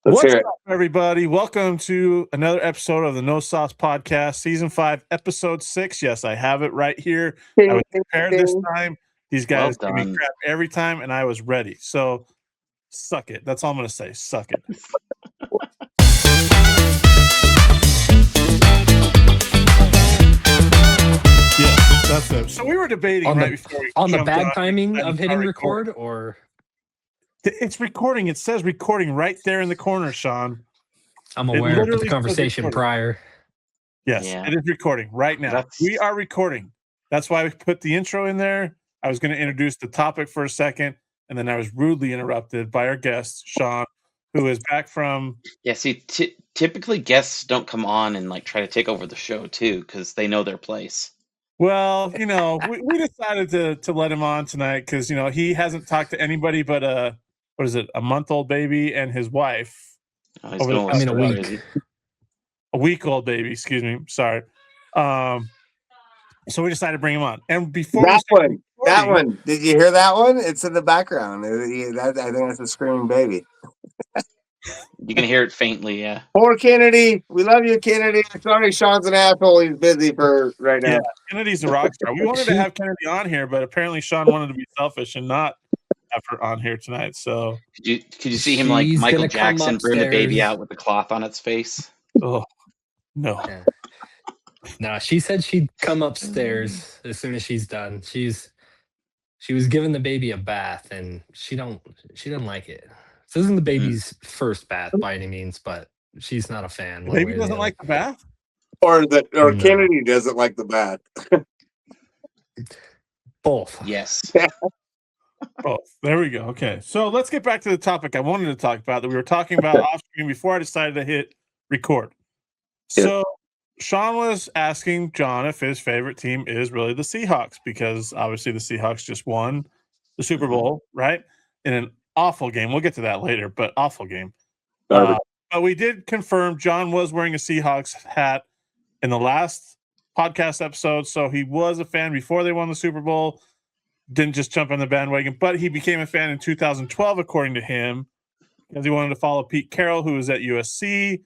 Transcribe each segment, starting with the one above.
Let's What's hear it. up, everybody? Welcome to another episode of the No Sauce Podcast, Season 5, Episode 6. Yes, I have it right here. I was prepared this time. These guys give me done. crap every time, and I was ready. So, suck it. That's all I'm going to say. Suck it. Yeah, that's it. So, we were debating On right the- before we on the jumped bad on timing and of hitting started record, recording. or It's recording. It says recording right there in the corner, Sean. I'm It aware of literally the says conversation recording. prior. Yes, Yeah. it is recording right now. That's- We are recording. That's why we put the intro in there. I was going to introduce the topic for a second, and then I was rudely interrupted by our guest, Sean, who is back from. Yeah, see, typically guests don't come on and like try to take over the show too, because they know their place. Well, we decided to let him on tonight because he hasn't talked to anybody but what is it, a month-old baby and his wife. Oh, he's Over the going past a with week. crazy. A week-old baby, excuse me. Sorry. So we decided to bring him on, and before That we started That recording- one. Did you hear that one? It's in the background. I think that's a screaming baby. You can hear it faintly, yeah. Poor Kennedy. We love you, Kennedy. Sorry, Sean's an asshole. He's busy for right now. Yeah, Kennedy's a rock star. We wanted to have Kennedy on here, but apparently Sean wanted to be selfish and not have her on here tonight. So, Could you see him like She's Michael gonna come Jackson bring the baby upstairs. out with the cloth on its face? oh no, Yeah. No, she said she'd come upstairs as soon as she's done. She was giving the baby a bath, and she doesn't like it. This isn't the baby's first bath by any means, but she's not a fan. the one way baby or the doesn't other. like the bath. Or No. Kennedy doesn't like the bath. Both. Yes. Oh, there we go. Okay, so let's get back to the topic I wanted to talk about that we were talking about off screen before I decided to hit record. So Sean was asking John if his favorite team is really the Seahawks because obviously the Seahawks just won the Super Bowl, right? In an awful game. We'll get to that later, but awful game. But we did confirm John was wearing a Seahawks hat in the last podcast episode, so he was a fan before they won the Super Bowl. Didn't just jump on the bandwagon, but he became a fan in 2012, according to him, because he wanted to follow Pete Carroll, who was at USC.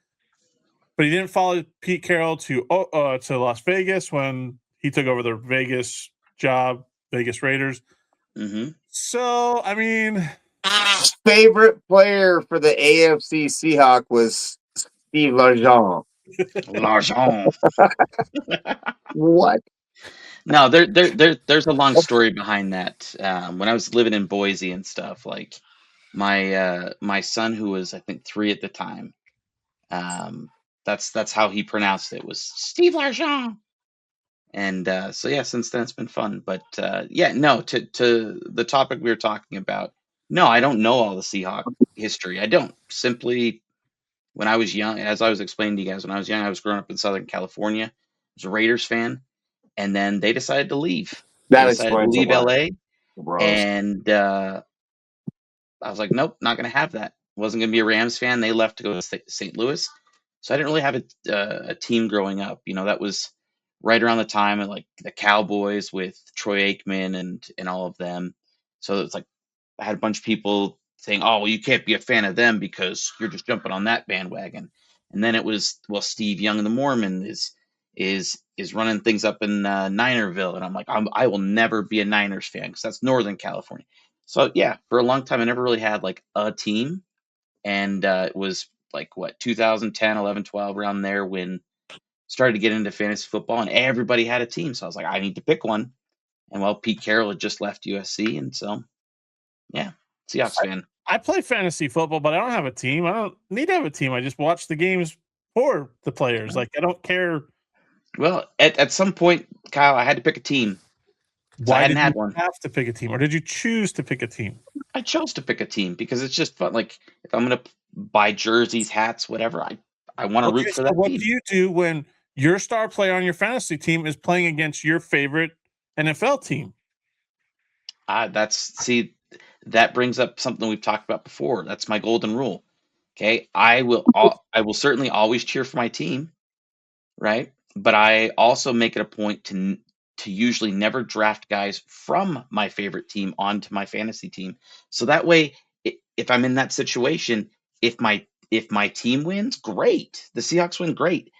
But he didn't follow Pete Carroll to Las Vegas when he took over the Vegas job, Vegas Raiders. Mm-hmm. So, I mean, Favorite player for the AFC Seahawk was Steve Largent. L'argent. What? No, there's a long story behind that. When I was living in Boise and stuff, like my son, who was I think 3 at the time, that's how he pronounced it, was Steve Largent. And so yeah, since then it's been fun. But yeah, no, to the topic we were talking about, no, I don't know all the Seahawk history. I don't. Simply, when I was young, as I was explaining to you guys, when I was young, I was growing up in Southern California. I was a Raiders fan, and then they decided to leave. That They decided to explains a leave lot. LA, Gross. and I was like, nope, not going to have that. Wasn't going to be a Rams fan. They left to go to St. Louis, so I didn't really have a team growing up. That was right around the time of like the Cowboys with Troy Aikman and all of them. So it's like I had a bunch of people saying, "Oh, well, you can't be a fan of them because you're just jumping on that bandwagon." And then it was, well, Steve Young and the Mormon is running things up in Ninerville, and I'm like, I will never be a Niners fan because that's Northern California. So yeah, for a long time, I never really had like a team, and it was like what 2010, 11, 12 around there when started to get into fantasy football, and everybody had a team. So I was like, I need to pick one. And well, Pete Carroll had just left USC, and so yeah, Seahawks fan. I play fantasy football, but I don't have a team. I don't need to have a team. I just watch the games for the players. Like, I don't care. Well, at some point, Kyle, I had to pick a team. Why I hadn't did had you one. have to pick a team, or did you choose to pick a team? I chose to pick a team because it's just fun. Like if I'm gonna buy jerseys, hats, whatever, I want to root for that what team. do you do when your star player on your fantasy team is playing against your favorite NFL team? That brings up something we've talked about before. That's my golden rule. Okay, I will certainly always cheer for my team, right? But I also make it a point to usually never draft guys from my favorite team onto my fantasy team. So that way, if I'm in that situation, if If my team wins, great. The Seahawks win, great.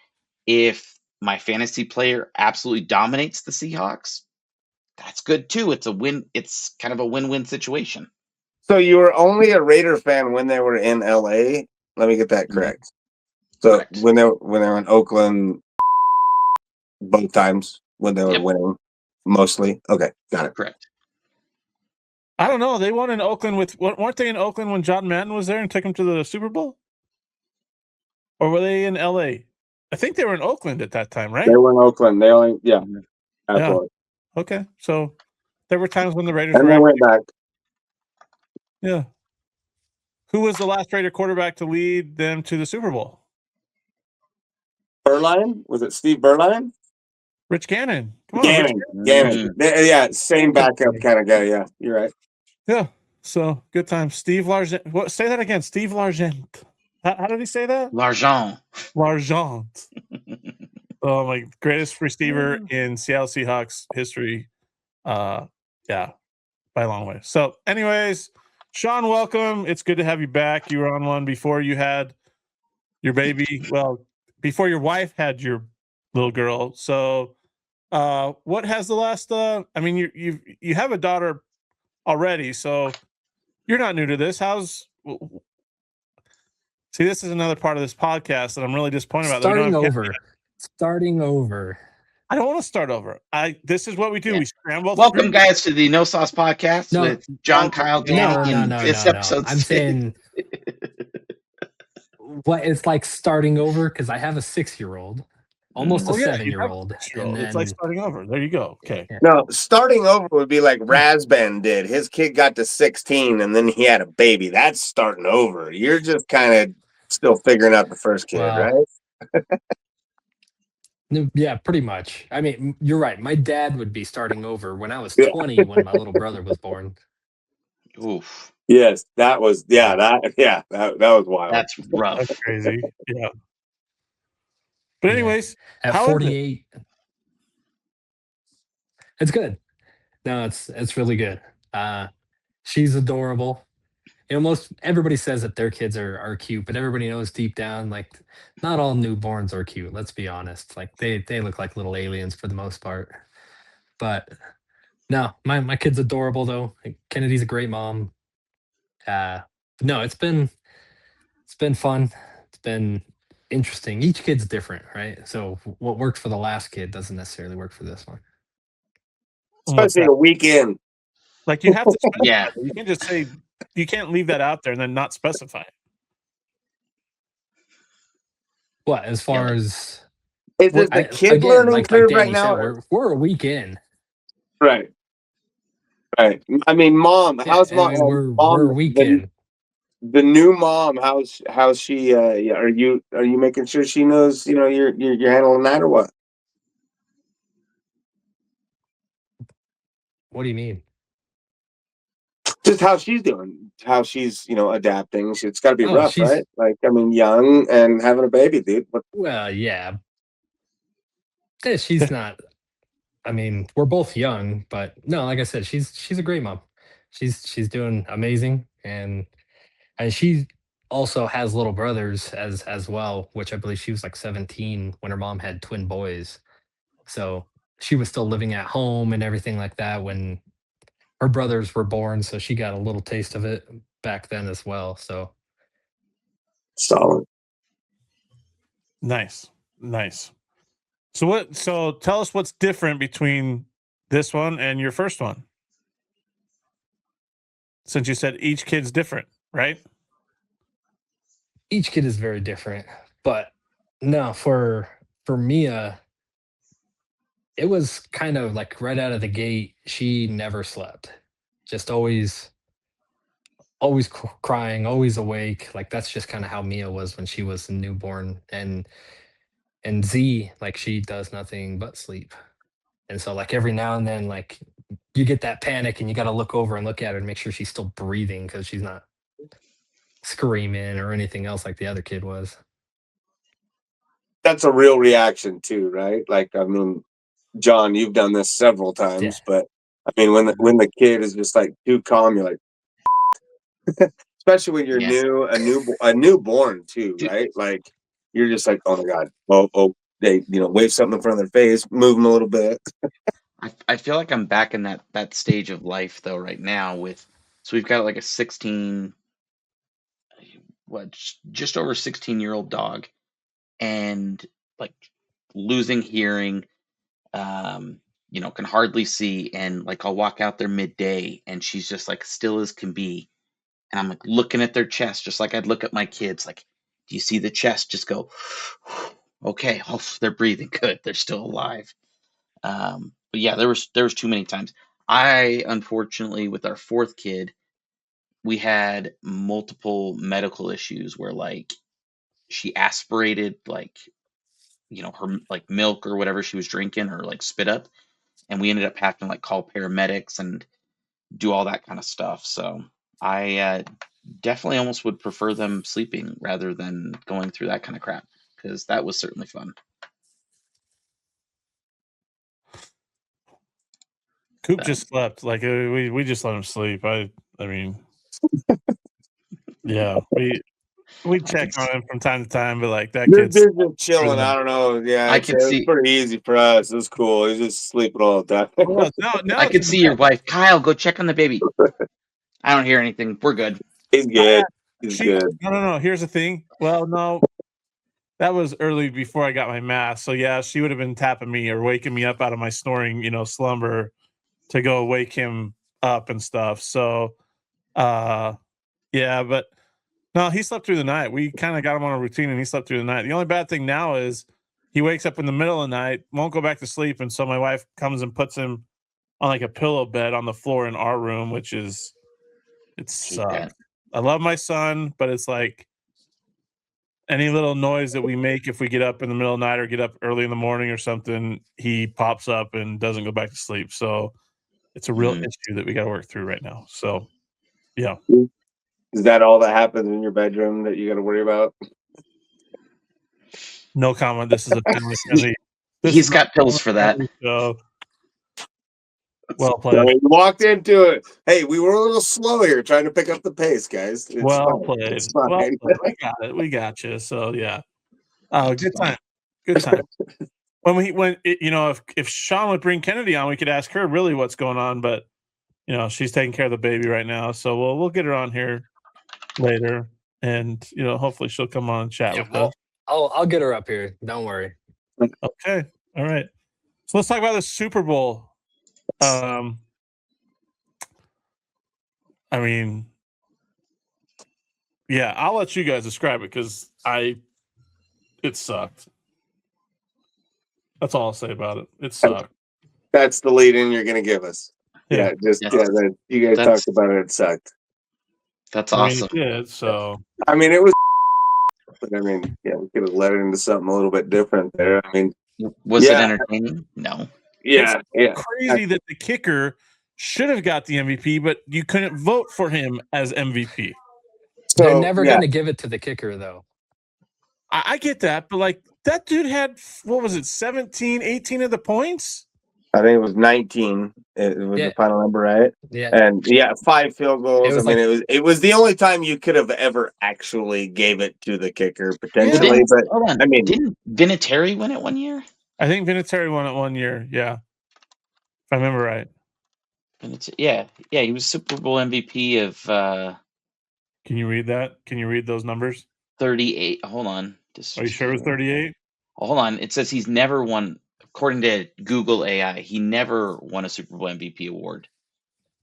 If my fantasy player absolutely dominates the Seahawks, that's good too. It's a win. It's kind of a win-win situation. So you were only a Raider fan when they were in LA? Let me get that Mhm. correct. So Correct. when they were in Oakland, both times when they were Yep. winning, mostly. Okay, got it. Correct. I don't know. They won in Oakland weren't they in Oakland when John Madden was there and took him to the Super Bowl? Or were they in LA? I think they were in Oakland at that time, right? They were in Oakland. They only Yeah. absolutely. Okay. So there were times when the Raiders And were they actually, went back. yeah. Who was the last Raider quarterback to lead them to the Super Bowl? Berline? Was it Steve Berline? Rich Gannon. Come on, Rich Gannon. Yeah, same backup kind of guy. Yeah, you're right. Yeah. So good time. Steve Largent. What? Say that again. Steve Largent. How did he say that? L'argent. Largent. Oh, my greatest receiver in Seattle Seahawks history. Yeah, by a long way. So, anyways, Sean, welcome. It's good to have you back. You were on one before you had your baby. Well, before your wife had your little girl. So, what has the last? I mean, you have a daughter already, so you're not new to this. See, this is another part of this podcast that I'm really disappointed about. That we don't Starting have over. Starting over. I don't want to start over. This is what we do. Yeah. We scramble. Welcome, guys, to the No Sauce Podcast No, with John, Kyle, Danny, and it's episode I'm 6. saying what it's like starting over because I have a 6-year-old, almost a Oh, yeah, you have 7-year-old, a and six-year-old. It's like then starting over. There you go. Okay. yeah. No, starting over would be like Razban did. His kid got to 16 and then he had a baby. That's starting over. You're just kind of still figuring out the first kid, Well, right? yeah, pretty much. I mean, you're right. My dad would be starting over when I was Yeah. 20 when my little brother was born. Oof, Yes, that was that was wild. that's rough. That's crazy. Yeah. But Yeah. anyways, At how is it? 48, it's good. No, it's really good. She's adorable. You know, most everybody says that their kids are cute, but everybody knows deep down, like, not all newborns are cute. Let's be honest. Like they look like little aliens for the most part. But no, my kid's adorable though. Like, Kennedy's a great mom. No, it's been fun. It's been interesting. Each kid's different, right? So what worked for the last kid doesn't necessarily work for this one. What's Especially that? a weekend. Like, you have to specify. Yeah. You can't just say, you can't leave that out there and then not specify. What as far like- as Is it the kid again, learning like curve Danny right now? said, we're a week in. Right. Right. I mean, mom, Yeah, how's I mom? mean we're Mom, a week in. the new mom, how's she? Yeah, are you making sure she knows? You're handling that or what? What do you mean? Just how she's doing, how she's adapting. It's got to be Oh, rough, right? Like, I mean, young and having a baby, dude. well, yeah. She's not. I mean, we're both young, but no, like I said, she's a great mom. She's doing amazing, and she also has little brothers as well, which I believe she was like 17 when her mom had twin boys. So she was still living at home and everything like that when her brothers were born. So she got a little taste of it back then as well. So Solid. Nice. So tell us what's different between this one and your first one. Since you said each kid's different, right? each kid is very different. But no, for Mia, it was kind of like right out of the gate, she never slept. Just always crying, always awake. Like that's just kind of how Mia was when she was a newborn. And Z, like she does nothing but sleep. And so like every now and then, like you get that panic and you got to look over and look at her and make sure she's still breathing because she's not screaming or anything else like the other kid was. That's a real reaction too, right? Like, I mean, John, you've done this several times, Yeah. but I mean, when the kid is just like too calm, you're like, especially when you're Yeah. a newborn too, right? Like you're just like, oh my god, they wave something in front of their face, move them a little bit. I feel like I'm back in that stage of life though right now so we've got like a 16 just over 16-year-old dog, and like losing hearing, can hardly see, and like I'll walk out there midday and she's just like still as can be, and I'm like looking at their chest just like I'd look at my kids, like, do you see the chest just go okay, oh, they're breathing good, they're still alive. But yeah, there was too many times. I unfortunately, with our fourth kid, we had multiple medical issues where like she aspirated like her like milk or whatever she was drinking, or like spit up, and we ended up having to like call paramedics and do all that kind of stuff. So I definitely almost would prefer them sleeping rather than going through that kind of crap, because that was certainly fun. Coop just slept. Like we just let him sleep. I mean, yeah, we check on him from time to time, but like that kid's They're just chilling. I don't know. Yeah, I it could was see pretty easy for us. It was cool. He's just sleeping all the time. well, no, I could see your wife, Kyle, go check on the baby. I don't hear anything. We're good. He's good. He's good. No. Here's the thing. Well, no, that was early before I got my mask. So yeah, she would have been tapping me or waking me up out of my snoring, slumber to go wake him up and stuff. So, yeah, but no, he slept through the night. We kind of got him on a routine, and he slept through the night. The only bad thing now is he wakes up in the middle of the night, won't go back to sleep, and so my wife comes and puts him on like a pillow bed on the floor in our room, which is it Hate sucks. that. I love my son, but it's like any little noise that we make if we get up in the middle of the night or get up early in the morning or something, he pops up and doesn't go back to sleep. So it's a real issue that we got to work through right now. So, yeah. Is that all that happens in your bedroom that you got to worry about? No comment. This is a family friendly. He's got pills for that. So, well played. You walked into it. Hey, we were a little slow here trying to pick up the pace, guys. It's Well fine. played. It's fine. Well played. We got it. We got you. So, yeah. Oh, good time. Good time. If Sean would bring Kennedy on, we could ask her really what's going on, but she's taking care of the baby right now. So we'll get her on here later, and hopefully she'll come on and chat with us. I'll get her up here. Don't worry. Okay. All right. So let's talk about the Super Bowl. I mean, yeah, I'll let you guys describe it because it sucked. That's all I'll say about it. It sucked. That's the lead in you're going to give us. Yeah. You guys talked about it. It sucked. That's awesome. I mean, it did, so. I mean, it was. But I mean, yeah, we could have led it into something a little bit different there. I mean, was it entertaining? No. Yeah, it's crazy that the kicker should have got the MVP, but you couldn't vote for him as MVP. So, they're never going to give it to the kicker, though. I get that, but like that dude had, what was it, 17, 18 of the points? I think it was 19. It was the final number, right? Yeah. And 5 field goals. It was the only time you could have ever actually gave it to the kicker potentially. Yeah. But hold on. I mean, didn't Vinatieri win it one year? I think Vinatieri won it 1 year. Yeah, if I remember right. Yeah, he was Super Bowl MVP of. Can you read that? Can you read those numbers? 38. Hold on. Are you sure it was 38? Hold on. It says he's never won. According to Google AI, he never won a Super Bowl MVP award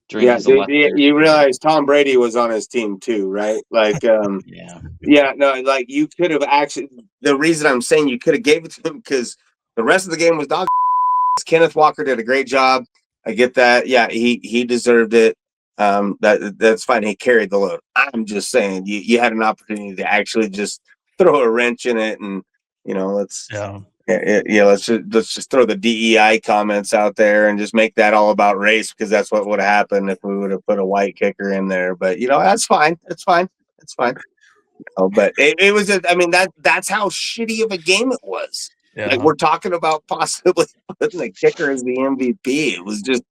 during his illustrious you realize Tom Brady was on his team too, right? Like, like you could have actually. The reason I'm saying you could have gave it to him because the rest of the game was dog. Kenneth Walker did a great job. I get that. Yeah, he deserved it. That's fine. He carried the load. I'm just saying you had an opportunity to actually just throw a wrench in it, and let's just throw the DEI comments out there and just make that all about race, because that's what would have happened if we would have put a white kicker in there. But that's fine. That's fine. That's fine. But it was just, I mean, that's how shitty of a game it was. Yeah. Like, we're talking about possibly putting the kicker as the MVP. It was just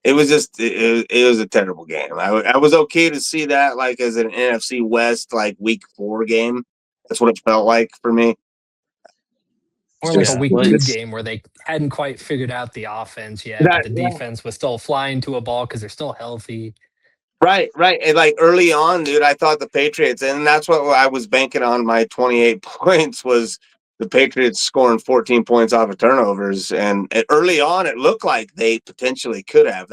it was just it was a terrible game. I was okay to see that like as an NFC West like week 4 game. That's what it felt like for me. Or like a Yeah. week Well, 2 it's game where they hadn't quite figured out the offense yet, but that the defense was still flying to a ball because they're still healthy. right. And like early on, dude, I thought the Patriots, and that's what I was banking on. My 28 points was the Patriots scoring 14 points off of turnovers, and early on, it looked like they potentially could have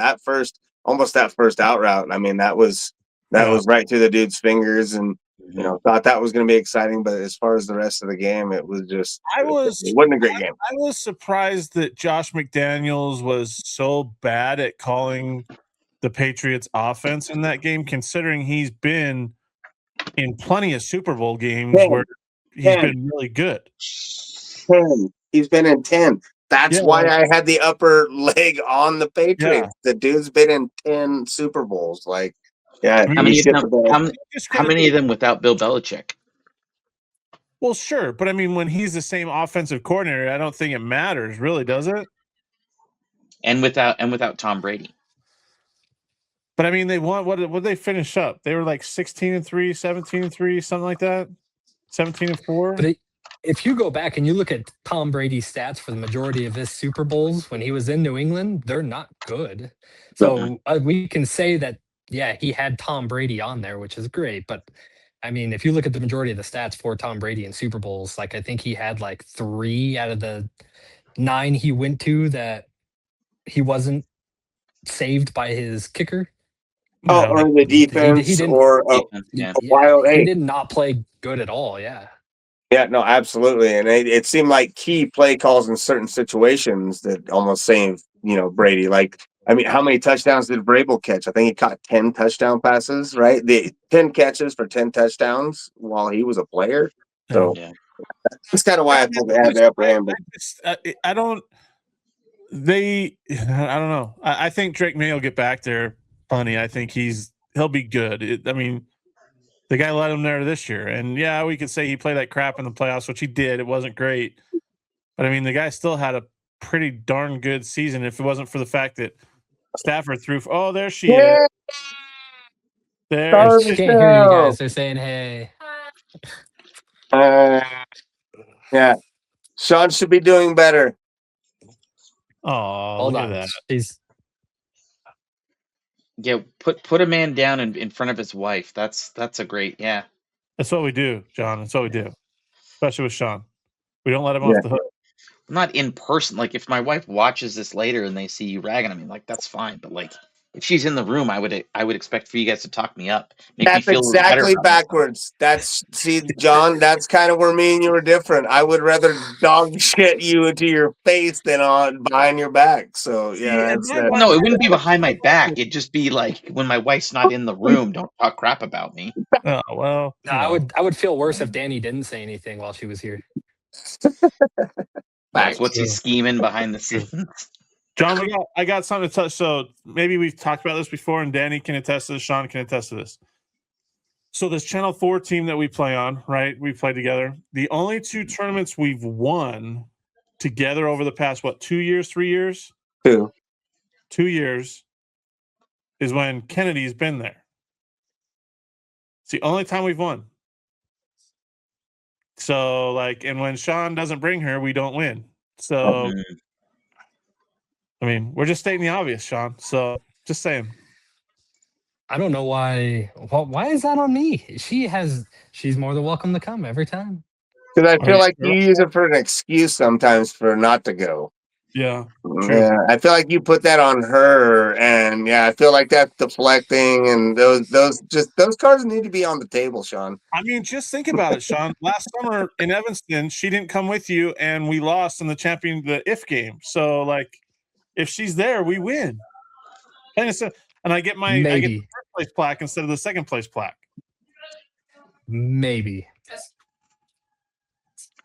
almost that first out route. I mean, that was right through the dude's fingers, and thought that was going to be exciting. But as far as the rest of the game, it was just it wasn't a great game. I was surprised that Josh McDaniels was so bad at calling the Patriots offense in that game, considering he's been in plenty of Super Bowl games 10, where he's been really good. 10. He's been in 10. That's why like, I had the upper leg on the Patriots. Yeah. The dude's been in 10 Super Bowls. Like, yeah, I mean, how many of shit them? the bed. How many of them without Bill Belichick? Well, sure, but I mean, when he's the same offensive coordinator, I don't think it matters, really, does it? And without Tom Brady. But I mean, they won. What did they finish up? They were like 16-3, 17-3, something like that. 17-4. But if you go back and you look at Tom Brady's stats for the majority of his Super Bowls when he was in New England, they're not good. So we can say that, yeah, he had Tom Brady on there, which is great. But I mean, if you look at the majority of the stats for Tom Brady in Super Bowls, like I think he had like 3 out of the 9 he went to that he wasn't saved by his kicker. Or the defense, he didn't. or Yeah. wild. He Hey, did not play good at all. Yeah. yeah, no, absolutely. And it seemed like key play calls in certain situations that almost saved, Brady. Like, I mean, how many touchdowns did Vrabel catch? I think he caught 10 touchdown passes, right? The 10 catches for 10 touchdowns while he was a player. So Yeah. that's kind of why I think they had the upper hand. But I don't. I don't know. I think Drake May will get back there plenty. I think he'll be good. I mean, the guy led him there this year, and yeah, we could say he played like crap in the playoffs, which he did. It wasn't great, but I mean, the guy still had a pretty darn good season. If it wasn't for the fact that Stafford threw. Oh, there she is. There I Sorry, can't hear you guys. They're saying, "Hey." Yeah, Sean should be doing better. Oh, Hold look on. at that. Yeah, put a man down in front of his wife. That's a great, yeah. That's what we do, John. That's what we do, especially with Sean. We don't let him off the hook. Not in person. Like if my wife watches this later and they see you ragging on me, like that's fine. But like if she's in the room, I would expect for you guys to talk me up, make me That's feel exactly better. backwards. See, John, that's kind of where me and you were different. I would rather dog shit you into your face than on behind your back. So yeah, that's that. No, it wouldn't be behind my back. It'd just be like when my wife's not in the room, don't talk crap about me. Oh well. No, I would feel worse if Danny didn't say anything while she was here. What's he scheming behind the scenes? John, I got something to touch. So maybe we've talked about this before, and Danny can attest to this. Sean can attest to this. So this Channel 4 team that we play on, right? We play together. The only 2 tournaments we've won together over the past 2 years, 3 years? 2 years is when Kennedy's been there. It's the only time we've won. So and when Sean doesn't bring her, we don't win. So I mean, we're just stating the obvious, Sean. So just saying. I don't know why. Why is that on me? She's more than welcome to come every time. Because I feel like you use it for an excuse sometimes for not to go. Yeah. True. Yeah, I feel like you put that on her, and I feel like that's deflecting, and those cards need to be on the table, Sean. I mean, just think about it, Sean. Last summer in Evanston, she didn't come with you, and we lost in the if game. So if she's there, we win. And I get the first place plaque instead of the second place plaque. Maybe.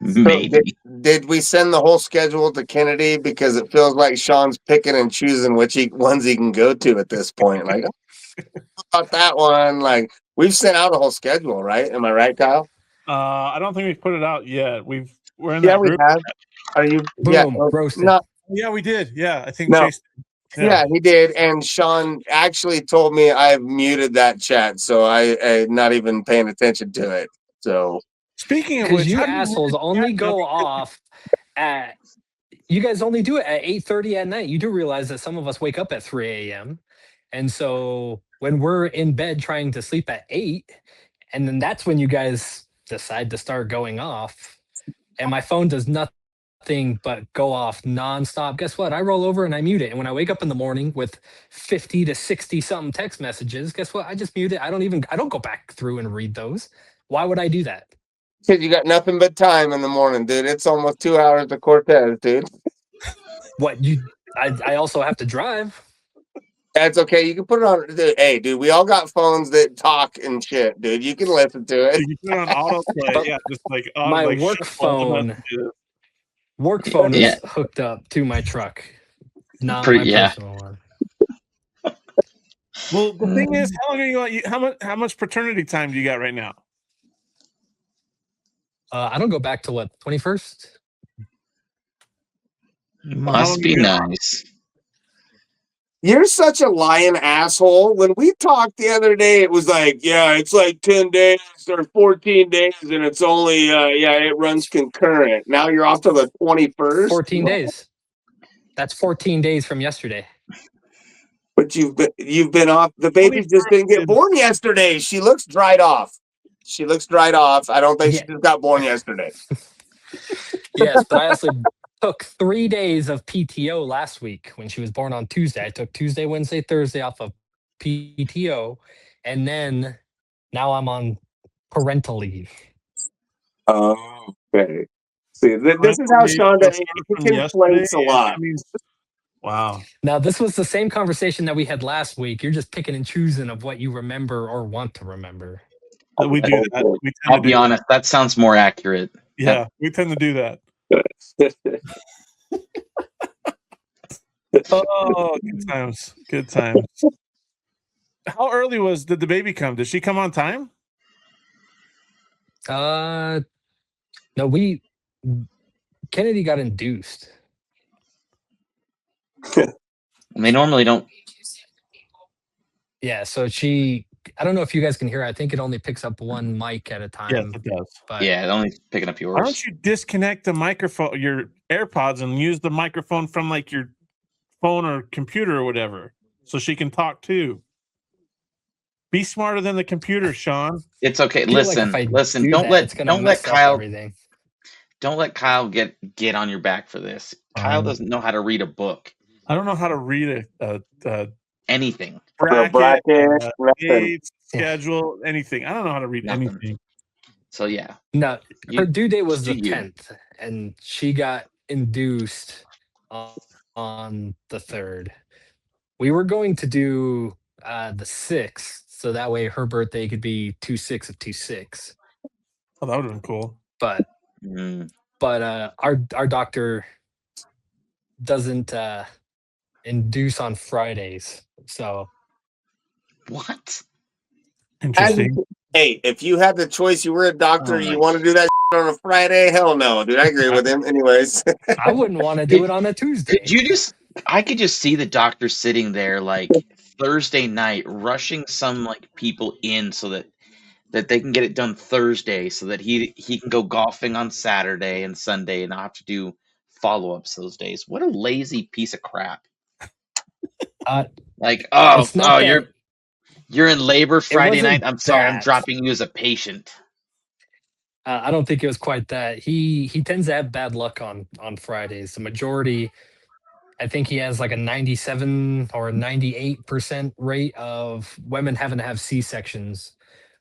Maybe. Did we send the whole schedule to Kennedy? Because it feels like Sean's picking and choosing which ones he can go to at this point. Like, about that one. Like, we've sent out a whole schedule, right? Am I right, Kyle? I don't think we've put it out yet. We're in that group. We have. Are you? Boom, roasted. No. Yeah, we did. Yeah, I think No. Chase. Yeah, he did. And Sean actually told me I've muted that chat, so I'm not even paying attention to it. So Speaking of Because which, you how do you assholes only manage that? go off at. You guys only do it at 8:30 at night. You do realize that some of us wake up at 3 a.m. And so when we're in bed trying to sleep at 8, and then that's when you guys decide to start going off, and my phone does nothing but go off nonstop. Guess what? I roll over and I mute it. And when I wake up in the morning with 50 to 60 something text messages, guess what? I just mute it. I don't go back through and read those. Why would I do that? because you got nothing but time in the morning, dude. It's almost 2 hours to Cortez, dude. What you I also have to drive. That's okay. You can put it on. Dude, hey, dude, we all got phones that talk and shit, dude. You can listen to it. You put it on autoplay, But yeah, just like my show all the messages. work phone Yeah. is hooked up to my truck, not my Pretty. Yeah. personal one. Well, the thing is, how long are you? How much paternity time do you got right now? I don't go back to what 21st. Must be nice. You're such a lying asshole. When we talked the other day, it was like, yeah, it's like 10 days or 14 days, and it's only, it runs concurrent. Now you're off to the 21st. 14 days. That's 14 days from yesterday. But you've been off. The baby just didn't get born yesterday. She looks dried off. I don't think she just got born yesterday. Yes, but I also took 3 days of PTO last week when she was born on Tuesday. I took Tuesday, Wednesday, Thursday off of PTO, and then now I'm on parental leave. Oh, okay. See, this is how Sean conflates a lot. Wow. Now, this was the same conversation that we had last week. You're just picking and choosing of what you remember or want to remember. We do that. I'll be honest. That sounds more accurate. Yeah, we tend to do that. Oh, good times. Good times. How early did the baby come? Did she come on time? No, Kennedy got induced. They normally don't. Yeah, so I don't know if you guys can hear. I think it only picks up one mic at a time. Yes, it does. But Yeah, only picking up yours. Why don't you disconnect the microphone, your AirPods, and use the microphone from like your phone or computer or whatever, so she can talk too. Be smarter than the computer, Sean. It's okay. Listen. Don't let Kyle. Everything. Don't let Kyle get on your back for this. Kyle doesn't know how to read a book. I don't know how to read anything. Bracket, dates, schedule, anything. I don't know how to read anything. So yeah. No, her due date was the 10th, and she got induced on the 3rd. We were going to do the 6th, so that way her birthday could be 2/6 of 2/6. Oh, that would have been cool. But our doctor doesn't induce on Fridays. So what? Interesting. Hey, if you had the choice, you were a doctor, you want to do that on a Friday? Hell no, dude. I agree with him. Anyways, I wouldn't want to do it on a Tuesday. I could just see the doctor sitting there like Thursday night, rushing some like people in so that they can get it done Thursday, so that he can go golfing on Saturday and Sunday and not have to do follow-ups those days. What a lazy piece of crap. You're in labor Friday night. I'm sorry, I'm dropping you as a patient. I don't think it was quite that. He tends to have bad luck on Fridays. The majority, I think he has like a 97 or a 98% rate of women having to have C-sections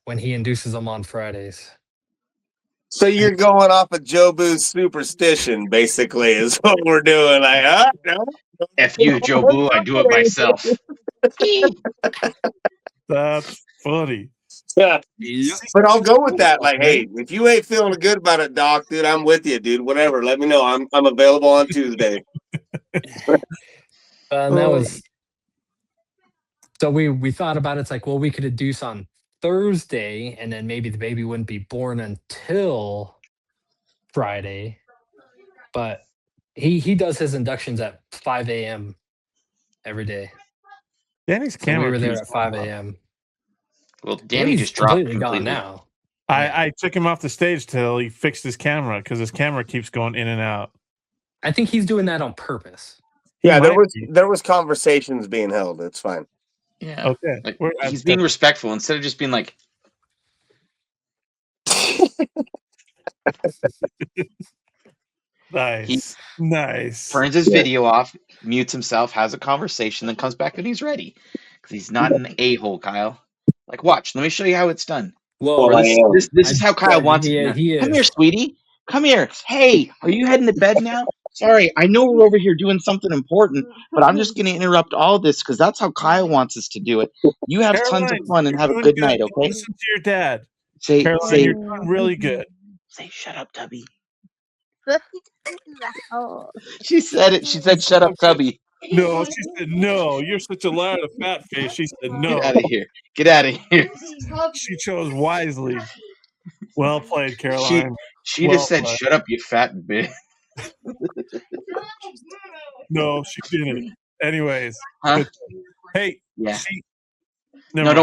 when he induces them on Fridays. So you're going off of Jobu's superstition, basically, is what we're doing. Like, F you, Jobu, I do it myself. That's funny. Yeah. But I'll go with that. Like, hey, if you ain't feeling good about it, doc, dude, I'm with you, dude. Whatever. Let me know. I'm available on Tuesday. And that was so we thought about it. It's like, well, we could induce on Thursday, and then maybe the baby wouldn't be born until Friday. But he does his inductions at 5 a.m. every day. Danny's So camera. we were there keeps at 5 going off. a.m. Well, Danny Danny's just dropped completely gone completely. now. Yeah. I took him off the stage till he fixed his camera because his camera keeps going in and out. I think he's doing that on purpose. Yeah, He might be. there was conversations being held. It's fine. Yeah. Okay. Like, We're- he's being respectful instead of just being like, Nice. Nice. turns his Yeah. video off, mutes himself, has a conversation, then comes back when he's ready. Because he's not an a-hole, Kyle. Like, watch. Let me show you how it's done. Well, Well, I am. This is how Kyle wants it done. he Come here, is. sweetie. Come here. Hey, are you heading to bed now? Sorry, I know we're over here doing something important, but I'm just going to interrupt all this because that's how Kyle wants us to do it. You have tons of Caroline, fun and you're have a doing good good. night, Don't okay? listen to your dad. Say, Caroline, you're doing really good. say, shut up, Tubby. She said it. She said, shut up, Tubby. No, she said no. You're such a liar, a fat face. She said no. Get out of here. Get out of here. She chose wisely. Well played, Caroline. She Well just said, played. shut up, you fat bitch. No, she didn't. Anyways, Huh? good. Hey, Yeah. never No, mind.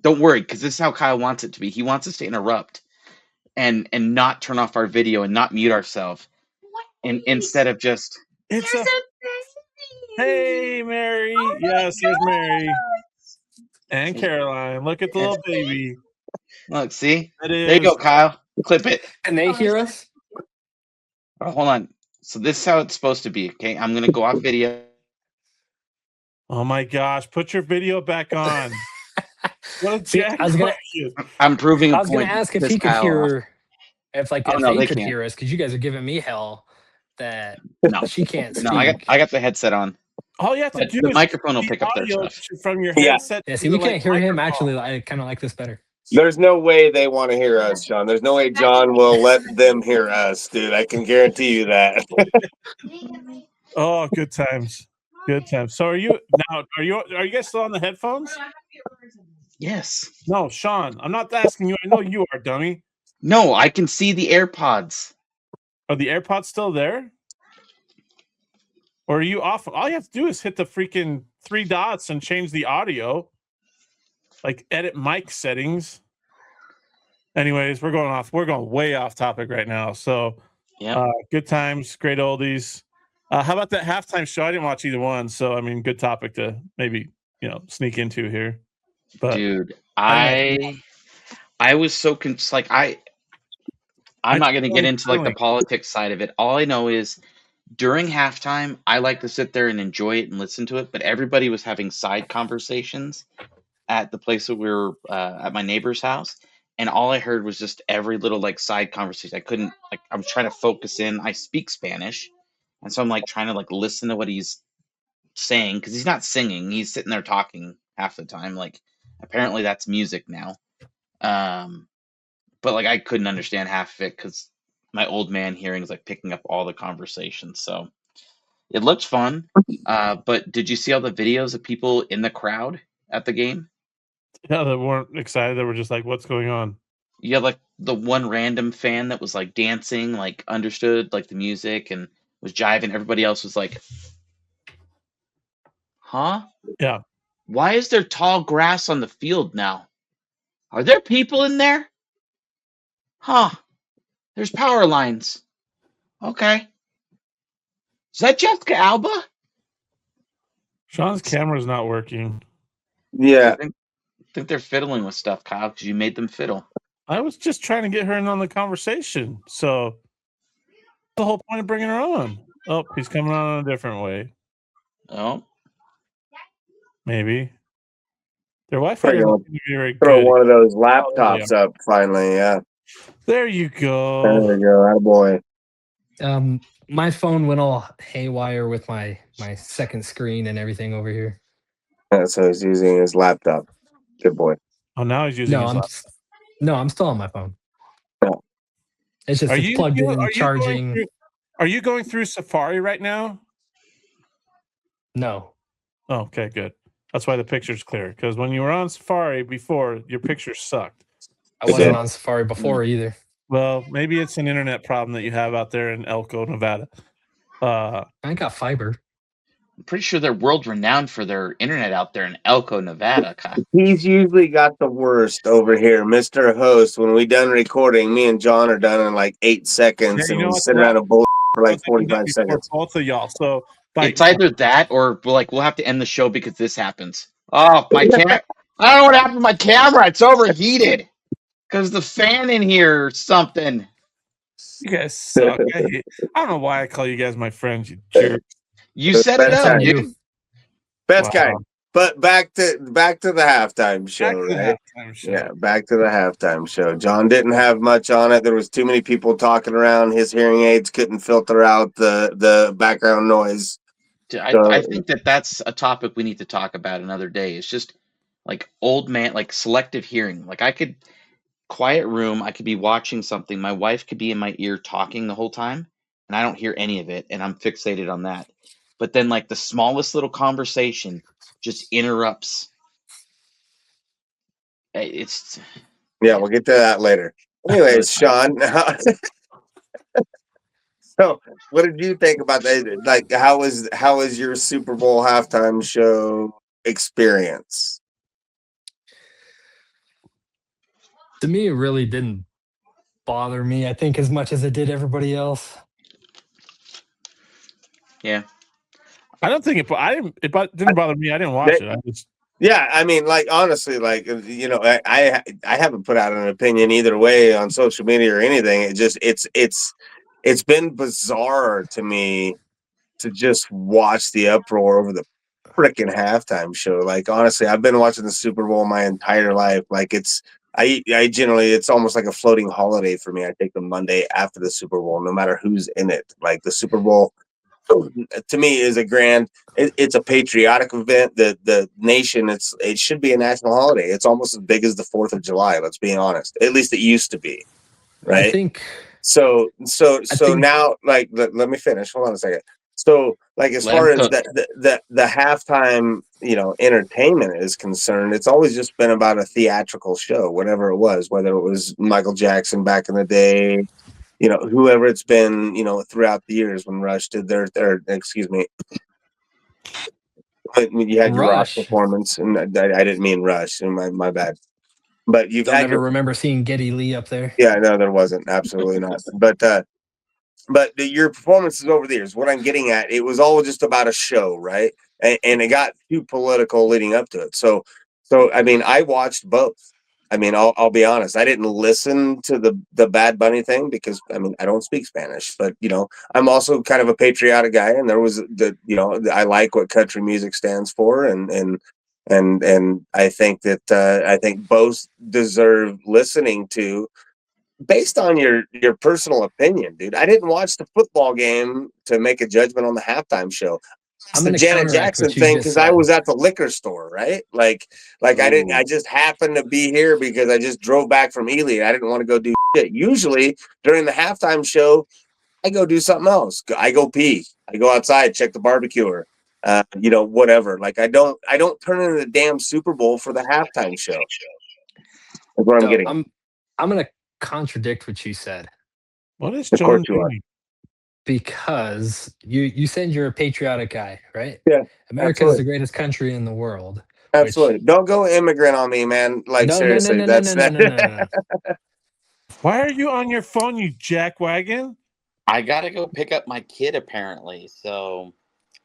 don't worry, because this is how Kyle wants it to be. He wants us to interrupt and not turn off our video and not mute ourselves, and instead of just It's a hey, Mary. Yes, there's Mary and Caroline. Look at the little baby. look, see, That there you is. go, Kyle. Clip it. Can they hear us? Oh, hold on. So this is how it's supposed to be. Okay, I'm gonna go off video. Oh my gosh! Put your video back on. What a See, jack! I was gonna I'm proving a I was gonna point. ask if Piss he could Kyle off. hear if Oh, if no, they they could can't. hear us, because you guys are giving me hell that No, she can't speak. no, I got the headset on. All you have to But do the is microphone will the pick up their audio stuff. from your Yeah. headset. Yeah, to see, we the, can't hear him. microphone. Actually, I kind of like this better. There's no way they want to hear us, John. There's no way John will let them hear us, dude. I can guarantee you that. Oh, good times. Good times. So are you guys still on the headphones? Yes. No, Sean. I'm not asking you. I know you are, dummy. No, I can see the AirPods. Are the AirPods still there? Or are you off? All you have to do is hit the freaking 3 dots and change the audio. Like edit mic settings. Anyways, we're going way off topic right now. So Yeah. good times, great oldies. How about that halftime show? I didn't watch either one, so I mean, good topic to maybe sneak into here. But Dude, I was so like I'm not going to get into like the politics side of it. All I know is during halftime, I like to sit there and enjoy it and listen to it. But everybody was having side conversations at the place that we were at my neighbor's house, and all I heard was just every little like side conversation. I couldn't I was trying to focus in. I speak Spanish, and so I'm like trying to like listen to what he's saying because he's not singing. He's sitting there talking half the time. Like apparently that's music now. But like I couldn't understand half of it because my old man hearing is like picking up all the conversations. So it looked fun. But did you see all the videos of people in the crowd at the game? Yeah, that weren't excited. They were just like, "What's going on?" You had like the one random fan that was like dancing, like understood like the music and was jiving. Everybody else was like, "Huh? Yeah. Why is there tall grass on the field now? Are there people in there? Huh? There's power lines. Okay. Is that Jessica Alba?" Sean's camera's not working. Yeah. I think they're fiddling with stuff, Kyle, because you made them fiddle. I was just trying to get her in on the conversation. So the whole point of bringing her on. Oh, he's coming on in a different way. Oh. Maybe. Their Wi-Fi doesn't seem to be very Throw good. one of those laptops up finally. Yeah. There you go. There we go. Attaboy. My phone went all haywire with my second screen and everything over here. So he's using his laptop. Good boy. Oh, now he's using his laptop. I'm still on my phone. Oh. It's just plugged in, charging. Are you going through Safari right now? No. Oh, okay, good. That's why the picture's clear. Because when you were on Safari before, your picture sucked. I wasn't on Safari before either. Well, maybe it's an internet problem that you have out there in Elko, Nevada. I got fiber. I'm pretty sure they're world renowned for their internet out there in Elko, Nevada. He's usually got the worst over here, Mr. Host. When we done recording, me and John are done in like 8 seconds, Yeah, and you know we what? sit around a bull for like I think we did 45 before seconds. both of y'all. So It's either that or we'll have to end the show because this happens. Oh, my camera! I don't know what happened to my camera. It's overheated because the fan in here or something. you guys suck. I don't know why I call you guys my friends, you jerk. You set it Best up, guy. dude. Best guy. Wow. But back to the halftime show, Back to the right? halftime show. Yeah, back to the halftime show. John didn't have much on it. There was too many people talking around. His hearing aids couldn't filter out the background noise. I think that's a topic we need to talk about another day. It's just like old man, like selective hearing. Like I could quiet room, I could be watching something. My wife could be in my ear talking the whole time, and I don't hear any of it, and I'm fixated on that. But then, like the smallest little conversation just interrupts. It's Yeah, we'll get to that later. Anyways, Sean, so what did you think about that? Like, how was your Super Bowl halftime show experience? To me, it really didn't bother me, I think, as much as it did everybody else. yeah. I don't think it didn't bother me. I didn't watch it. I just Yeah, I mean, like honestly, like you know, I haven't put out an opinion either way on social media or anything. It just it's been bizarre to me to just watch the uproar over the freaking halftime show. Like honestly, I've been watching the Super Bowl my entire life. Like I generally it's almost like a floating holiday for me. I take the Monday after the Super Bowl, no matter who's in it. Like the Super Bowl to me is a grand it's a patriotic event. The nation it should be a national holiday. It's almost as big as the 4th of July, let's be honest. At least it used to be, I right? think So I think now like let me finish. Hold on a second. So like as Let him far as cook. the halftime, entertainment is concerned, it's always just been about a theatrical show, whatever it was, whether it was Michael Jackson back in the day, whoever it's been, throughout the years when Rush did their excuse me, when you had your rock Rush. performance, and I didn't mean Rush, and my bad. But you've Don't had ever your remember seeing Geddy Lee up there. yeah, no, there wasn't, absolutely not. But your performances over the years, what I'm getting at, it was all just about a show, right? And it got too political leading up to it. So I mean, I watched both. I mean, I'll be honest. I didn't listen to the Bad Bunny thing because I mean I don't speak Spanish, but I'm also kind of a patriotic guy, and there was I like what country music stands for, and I think that I think both deserve listening to based on your personal opinion, dude. I didn't watch the football game to make a judgment on the halftime show. It's I'm the going to Janet counteract Jackson what you thing just because I said. was at the liquor store, right? Like I didn't. I just happened to be here because I just drove back from Ely. I didn't want to go do shit. Usually during the halftime show, I go do something else. I go pee. I go outside, check the barbecuer. Whatever. Like I don't turn into the damn Super Bowl for the halftime show. That's what I'm So getting. I'm going to contradict what you said, what is Of course John you are. doing? because you said you're a patriotic guy, right? Yeah, America is absolutely. the greatest country in the world. Absolutely. Don't go immigrant on me, man. Like No, no, no, seriously, no, no, that's no, no, that. no, no, no. Why are you on your phone, you jackwagon? I gotta go pick up my kid apparently, so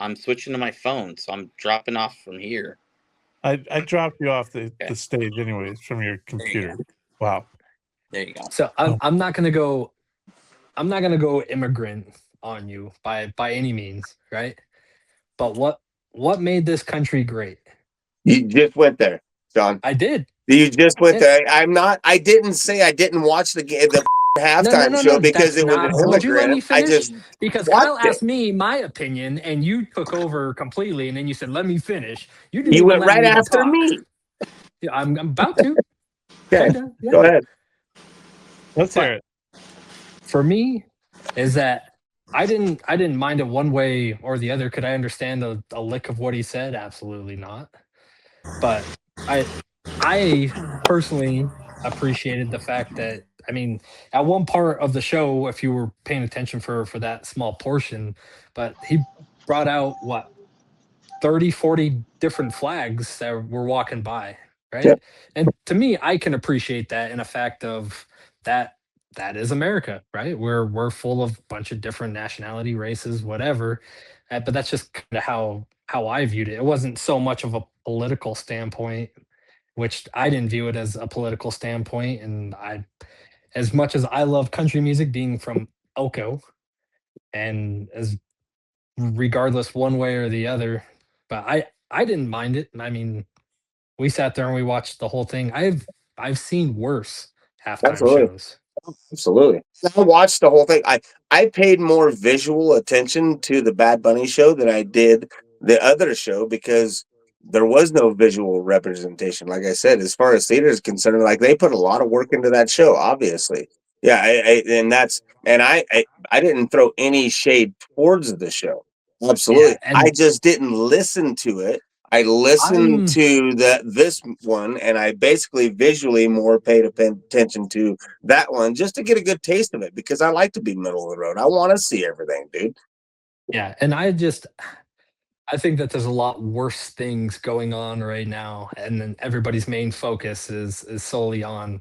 I'm switching to my phone. So I'm dropping off from here. I dropped you off the Okay. stage anyways from your computer. Wow. There you go. So I'm not gonna go. I'm not gonna go immigrant on you by any means, right? But what made this country great? You just went there, John. I did. You just went Yeah. there. I'm not. I didn't say I didn't watch the No, no, halftime no, show no. because That's it was an not. Would you let me immigrant. I finish? just Because watched Kyle it. asked me my opinion, and you took over completely, and then you said, "Let me finish." You didn't You even went let right me even after talk. me. Yeah, I'm about to. Okay, Kind of. Yeah. go ahead. Let's hear But it. for me, is that I didn't mind it one way or the other. Could I understand a lick of what he said? Absolutely not. But I personally appreciated the fact that, I mean, at one part of the show, if you were paying attention for that small portion, but he brought out what 30, 40 different flags that were walking by, right? Yep. And to me, I can appreciate that in a fact of that that is America, right? We're full of a bunch of different nationality, races, whatever. But that's just kind of how I viewed it. It wasn't so much of a political standpoint, which I didn't view it as a political standpoint. And I, as much as I love country music, being from Elko, and as regardless one way or the other, but I didn't mind it. I mean, we sat there and we watched the whole thing. I've seen worse halftime Absolutely. shows. Absolutely. I watched the whole thing. I paid more visual attention to the Bad Bunny show than I did the other show because there was no visual representation. Like I said, as far as theater is concerned, like they put a lot of work into that show, obviously. Yeah, I didn't throw any shade towards the show. Absolutely. Yeah, and I just didn't listen to it. I listened I'm to this one and I basically visually more paid attention to that one just to get a good taste of it because I like to be middle of the road. I want to see everything, dude. yeah, and I think that there's a lot worse things going on right now, and then everybody's main focus is solely on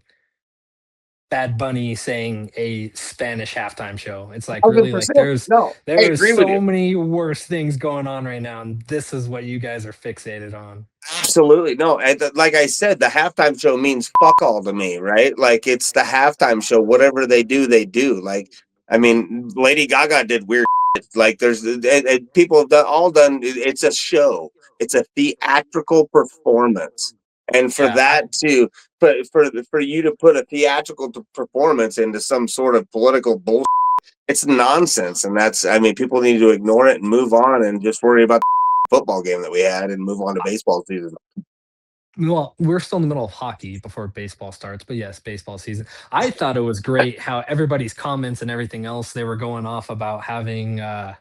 Bad Bunny saying a Spanish halftime show. It's like really like 100%. No, I there is agree with so you. many worse things going on right now, and this is what you guys are fixated on. Absolutely. No, like I said, the halftime show means fuck all to me, right? Like it's the halftime show. Whatever they do, they do. Like, I mean, Lady Gaga did weird shit. Like there's people have done. It's a show. It's a theatrical performance. And for Yeah, that to for you to put a theatrical performance into some sort of political bullshit, it's nonsense. And that's, I mean, people need to ignore it and move on and just worry about football game that we had and move on to baseball season. well, we're still in the middle of hockey before baseball starts, but yes, baseball season. I thought it was great how everybody's comments and everything else they were going off about having a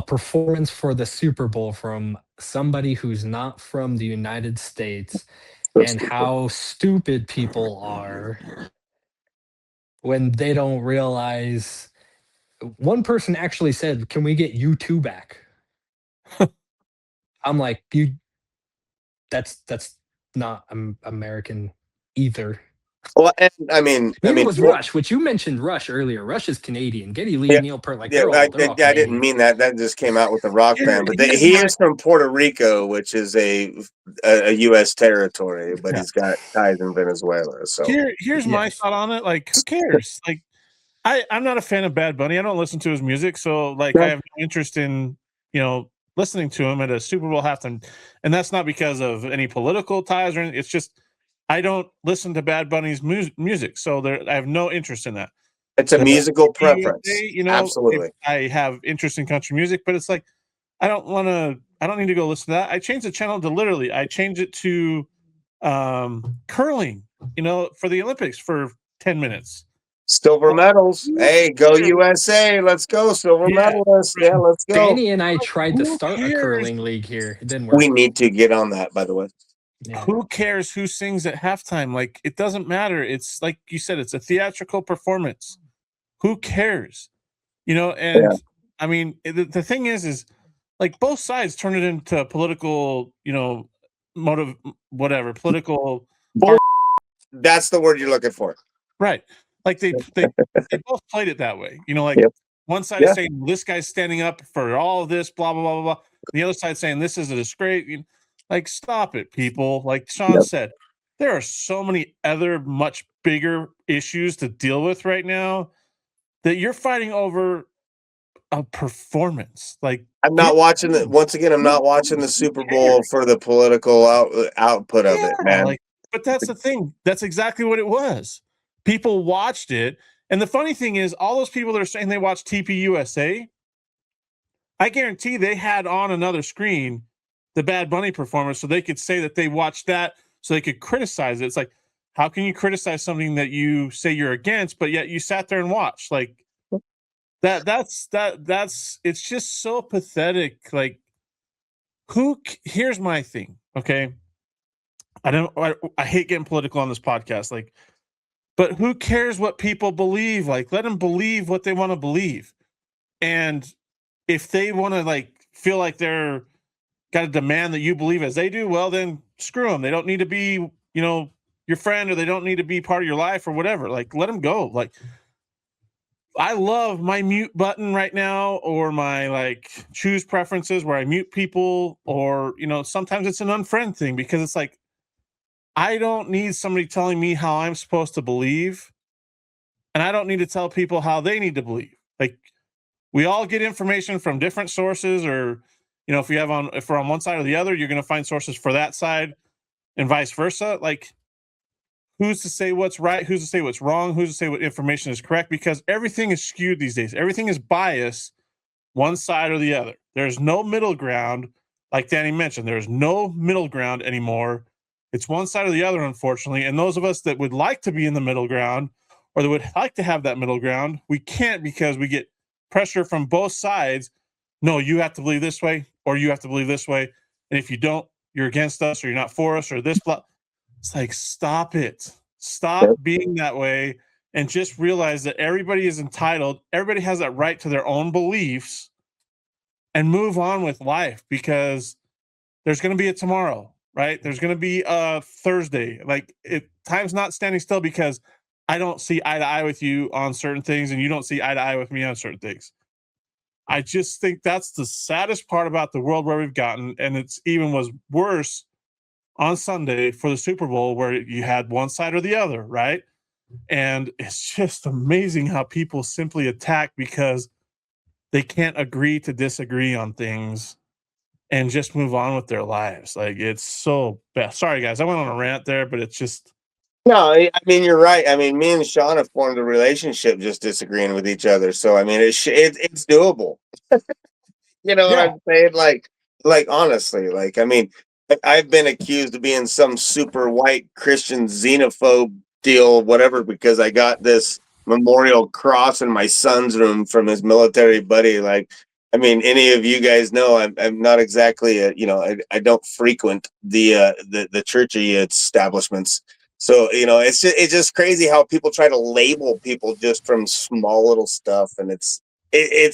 performance for the Super Bowl from somebody who's not from the United States, So and stupid. how stupid people are when they don't realize. One person actually said, "Can we get U2 back?" I'm like, "You that's not American either." Well, and I Neither mean, was Rush, which you mentioned Rush earlier. Rush is Canadian. Geddy Lee, yeah, Neil Peart, like yeah. they're all I didn't Canadian. mean that. That just came out with the rock Here, band. But here's he my is from Puerto Rico, which is a U.S. territory, but yeah. he's got ties in Venezuela. So Here's my Yes. thought on it. Like, who cares? Like, I'm not a fan of Bad Bunny. I don't listen to his music, so like I no, have no interest in listening to him at a Super Bowl halftime, and that's not because of any political ties or anything. It's just I don't listen to Bad Bunny's music, so I have no interest in that. it's a The musical preference. USA, Absolutely. I have interest in country music, but it's like I don't want to. I don't need to go listen to that. I changed the channel to literally. I changed it to curling. For the Olympics for 10 minutes. Silver Like, medals. who Hey, go cares? USA. Let's go. Silver Yeah, medalists. right. Yeah, let's go. Danny and I tried to Who start a cares? curling league here. It didn't We work. need to get on that, by the way. Yeah. Who cares who sings at halftime? Like, it doesn't matter. It's like you said, it's a theatrical performance. Who cares? Yeah. And I mean, the thing is like both sides turn it into political, motive, whatever, political. Bull. That's the word you're looking for. Right. Like they both played it that way. Like Yep. one side Yeah. is saying this guy's standing up for all of this, blah, blah, blah, blah, blah. The other side saying this is a disgrace. Like, stop it, people. Like Sean Yep. said, there are so many other much bigger issues to deal with right now that you're fighting over a performance. Like, I'm not watching the once again. I'm not watching the who Super Bowl cares? for the political output of it, Yeah, man. like, but that's the thing. That's exactly what it was. People watched it. And the funny thing is, all those people that are saying they watched TPUSA, I guarantee they had on another screen the Bad Bunny performance so they could say that they watched that so they could criticize it. It's like, how can you criticize something that you say you're against, but yet you sat there and watched? Like, that's it's just so pathetic. Like, here's my thing, okay? I hate getting political on this podcast, like, but who cares what people believe? Like, let them believe what they want to believe. And if they want to like feel like they're got to demand that you believe as they do, well, then screw them. They don't need to be, your friend, or they don't need to be part of your life or whatever. Like, let them go. Like, I love my mute button right now, or my like choose preferences where I mute people, or, sometimes it's an unfriend thing, because it's like, I don't need somebody telling me how I'm supposed to believe. And I don't need to tell people how they need to believe. Like, we all get information from different sources, or, if we're on one side or the other, you're going to find sources for that side and vice versa. Like, who's to say what's right? Who's to say what's wrong? Who's to say what information is correct? Because everything is skewed these days. Everything is biased one side or the other. There's no middle ground. Like Danny mentioned, there's no middle ground anymore. It's one side or the other, unfortunately. And those of us that would like to be in the middle ground, or that would like to have that middle ground, we can't, because we get pressure from both sides. No, you have to believe this way, or you have to believe this way. And if you don't, you're against us, or you're not for us, or this. Blah. It's like, stop it. Stop being that way, and just realize that everybody is entitled. Everybody has that right to their own beliefs, and move on with life, because there's going to be a tomorrow, right? There's going to be a Thursday. Like, time's not standing still because I don't see eye to eye with you on certain things, and you don't see eye to eye with me on certain things. I just think that's the saddest part about the world where we've gotten. And it's even was worse on Sunday for the Super Bowl, where you had one side or the other, right? And it's just amazing how people simply attack because they can't agree to disagree on things and just move on with their lives. Like, it's so bad. Sorry, guys, I went on a rant there, but it's just. No, I mean, you're right. I mean, me and Sean have formed a relationship just disagreeing with each other. So, I mean, it's doable. You know what I'm saying? Like honestly, like, I mean, I've been accused of being some super white Christian xenophobe deal, whatever, because I got this memorial cross in my son's room from his military buddy. Like, I mean, any of you guys know, I'm not exactly I don't frequent the churchy establishments. So, it's just crazy how people try to label people just from small little stuff, and it's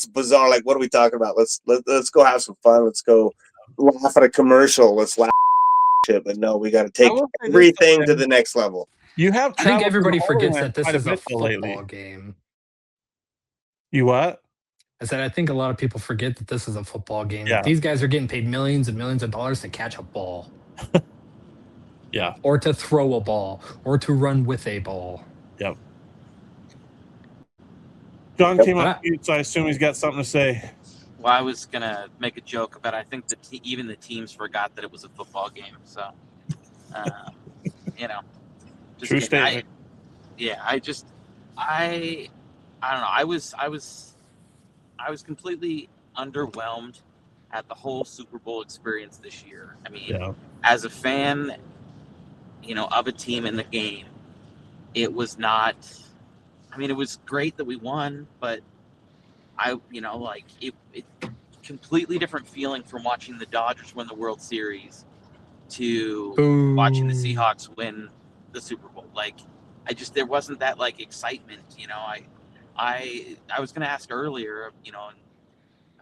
bizarre. Like, what are we talking about? Let's go have some fun. Let's go laugh at a commercial. Let's laugh at it. But no, we got to take everything to the next level. You have I think traveled everybody to the Holy forgets Land that this quite a is a bit football lately. game. You what? I said, I think a lot of people forget that this is a football game. Yeah. These guys are getting paid millions and millions of dollars to catch a ball. Yeah. Or to throw a ball, or to run with a ball. Yep. John came up mute, so I assume he's got something to say. Well, I was gonna make a joke about. I think that even the teams forgot that it was a football game. So, just True kidding. statement. I don't know. I was completely underwhelmed at the whole Super Bowl experience this year. I mean, as a fan, of a team in the game, it was not. I mean, it was great that we won, but it completely different feeling from watching the Dodgers win the World Series to watching the Seahawks win the Super Bowl. Like, there wasn't that like excitement. I was going to ask earlier, and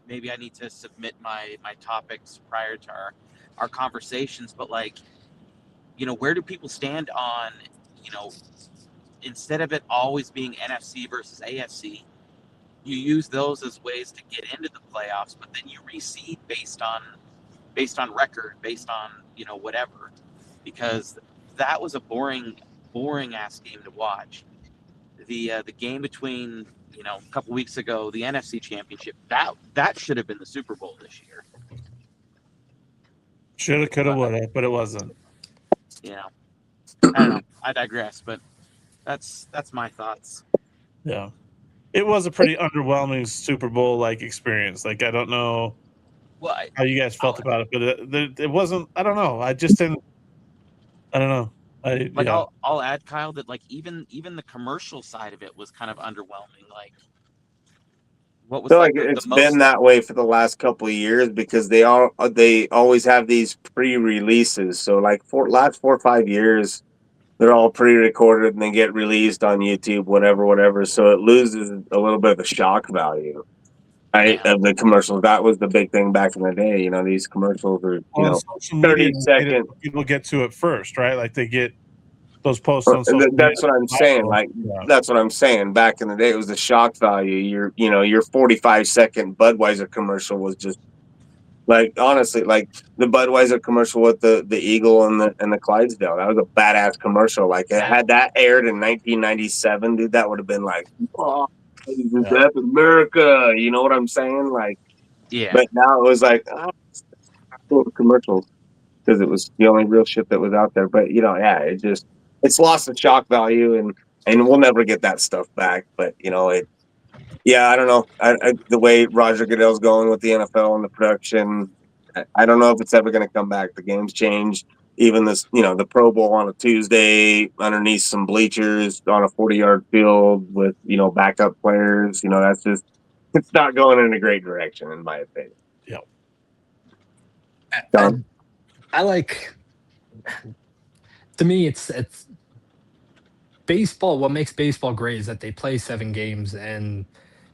maybe I need to submit my topics prior to our conversations, but like, where do people stand on, instead of it always being NFC versus AFC, you use those as ways to get into the playoffs, but then you reseed based on record, based on whatever, because that was a boring ass game to watch. The game between a couple weeks ago, the NFC Championship, that should have been the Super Bowl this year. Shoulda, coulda, woulda, but it wasn't. I don't know. I digress, but that's my thoughts. Yeah. It was a pretty underwhelming Super Bowl like experience. Like, I don't know how you guys felt about it, but it wasn't. I don't know. I just didn't. I don't know. I'll add, Kyle, that like even the commercial side of it was kind of underwhelming. Like, what was It's been that way for the last couple of years, because they always have these pre-releases. So like last 4 or 5 years, they're all pre-recorded and they get released on YouTube, whatever. So it loses a little bit of the shock value. Of the commercials. That was the big thing back in the day. These commercials are, social media 30-second. people get to it first, right? Like they get those posts on social media. That's what I'm saying. That's what I'm saying. Back in the day, it was the shock value. Your 45-second Budweiser commercial was just like, honestly, like the Budweiser commercial with the eagle and the Clydesdale. That was a badass commercial. Like, had that aired in 1997, dude, that would have been like, oh, that's America. You know what I'm saying? Like, Yeah. but now it was like, commercials, because it was the only real shit that was out there. But it's lost the shock value, and we'll never get that stuff back. But I don't know. The way Roger Goodell's going with the NFL and the production, I don't know if it's ever going to come back. The game's changed. Even this, the Pro Bowl on a Tuesday underneath some bleachers on a 40-yard field with backup players. That's just, it's not going in a great direction, in my opinion. Yeah. I like. To me, it's baseball. What makes baseball great is that they play 7 games, and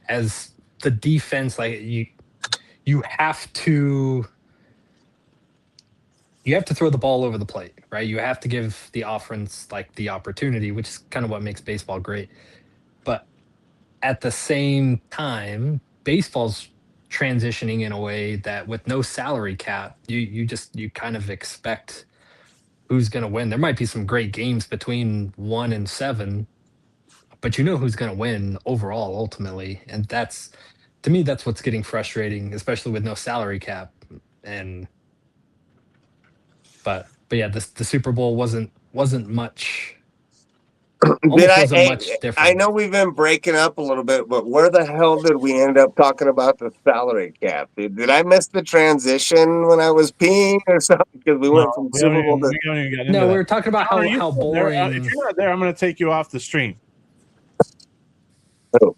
as the defense, like you have to throw the ball over the plate, right? You have to give the offense like the opportunity, which is kind of what makes baseball great. But at the same time, baseball's transitioning in a way that with no salary cap, you kind of expect who's going to win. There might be some great games between 1 and 7, but who's going to win overall ultimately. And that's, to me, that's what's getting frustrating, especially with no salary cap. But yeah, the Super Bowl wasn't much. Much different. I know we've been breaking up a little bit, but where the hell did we end up talking about the salary cap? Did I miss the transition when I was peeing or something? Because we went from Super Bowl to... We were talking about how boring. If you're not there, I'm going to take you off the stream. Oh.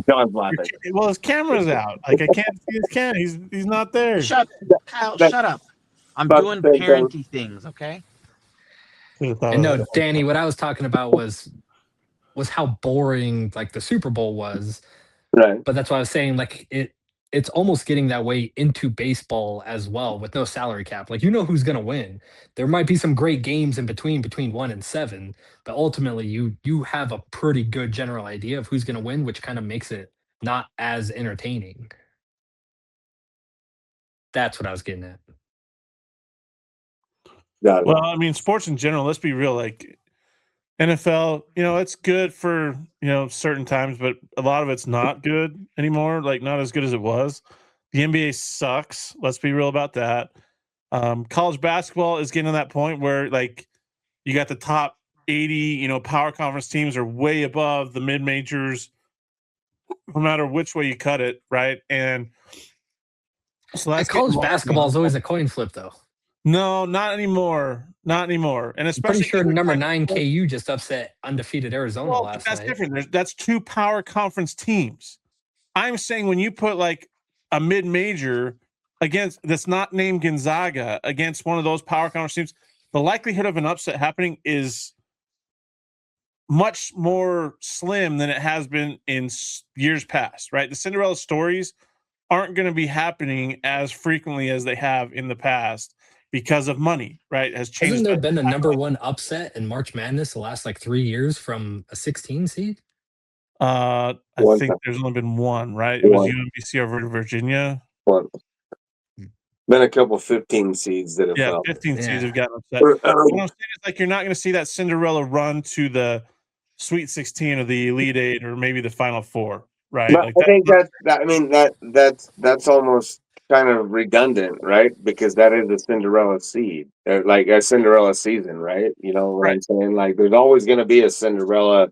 John's laughing. Well, his camera's out. Like, I can't see his camera. He's not there. Kyle, shut up. I'm doing parenty things, okay? And no, Danny, what I was talking about was how boring like the Super Bowl was. Right. But that's why I was saying like it's almost getting that way into baseball as well with no salary cap. Like who's gonna win. There might be some great games in between 1 and 7, but ultimately you have a pretty good general idea of who's gonna win, which kind of makes it not as entertaining. That's what I was getting at. Got it. Well, I mean, sports in general, let's be real, like NFL, it's good for, certain times, but a lot of it's not good anymore, like not as good as it was. The NBA sucks. Let's be real about that. College basketball is getting to that point where like you got the top 80, power conference teams are way above the mid-majors, no matter which way you cut it, right? And so that's college basketball is always a coin flip, though. No, not anymore. Not anymore. And especially pretty sure number 9 KU just upset undefeated Arizona last night. That's different. That's 2 power conference teams. I'm saying when you put like a mid-major against that's not named Gonzaga against one of those power conference teams, the likelihood of an upset happening is much more slim than it has been in years past, right? The Cinderella stories aren't going to be happening as frequently as they have in the past because of money, right? Has changed. Hasn't there been a number 1 upset in March Madness the last like 3 years from a 16 seed? I think there's only been one, right? It was UMBC over Virginia. One. Been a couple 15 seeds that have 15 seeds have gotten upset. What I'm saying is like you're not going to see that Cinderella run to the Sweet 16 or the Elite 8 or maybe the Final 4, right? Like I think that's almost kind of redundant, right? Because that is a Cinderella seed, like a Cinderella season, right? You know what I'm saying? Like there's always going to be a Cinderella.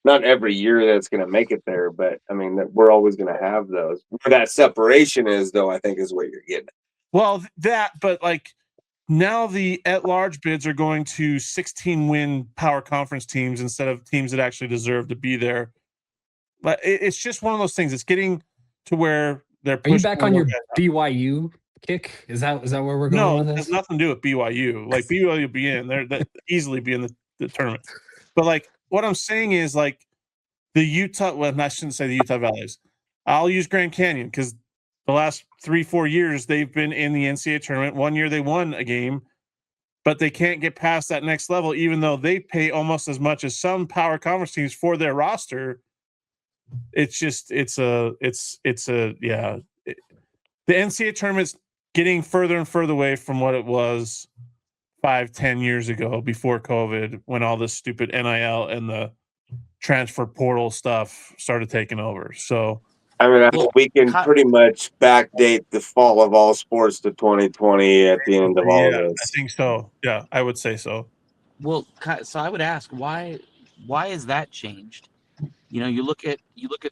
Not every year that's going to make it there, but I mean we're always going to have those. Where that separation is, though, I think is what you're getting at. Well, but like now the at-large bids are going to 16-win power conference teams instead of teams that actually deserve to be there. But it's just one of those things. It's getting to where they're. Are you back on your BYU kick? Is that where we're going? No, with this? it has nothing to do with BYU. Like BYU will be in there, that easily be in the tournament. But like what I'm saying is like the Utah. Well, I shouldn't say the Utah Valleys. I'll use Grand Canyon because the last 3-4 years they've been in the NCAA tournament. One year they won a game, but they can't get past that next level, even though they pay almost as much as some power conference teams for their roster. It's just the NCAA tournament's getting further and further away from what it was 5-10 years ago before COVID, when all this stupid NIL and the transfer portal stuff started taking over. So I mean, we can pretty much backdate the fall of all sports to 2020 at the end of all of this. I think so. Yeah, I would say so. Well, so I would ask, why has that changed? You look at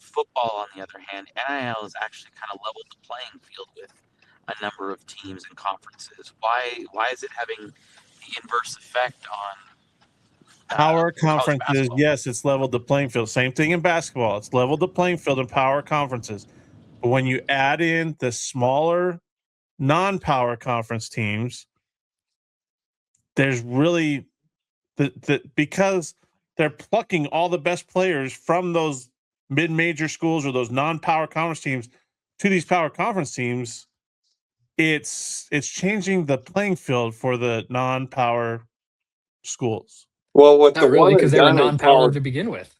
football. On the other hand, NIL has actually kind of leveled the playing field with a number of teams and conferences. Why is it having the inverse effect on power conferences? Yes, it's leveled the playing field. Same thing in basketball. It's leveled the playing field in power conferences. But when you add in the smaller non-power conference teams, there's really because they're plucking all the best players from those mid-major schools or those non-power conference teams to these power conference teams. It's changing the playing field for the non-power schools. Well, with Not really, because they were non-power to begin with.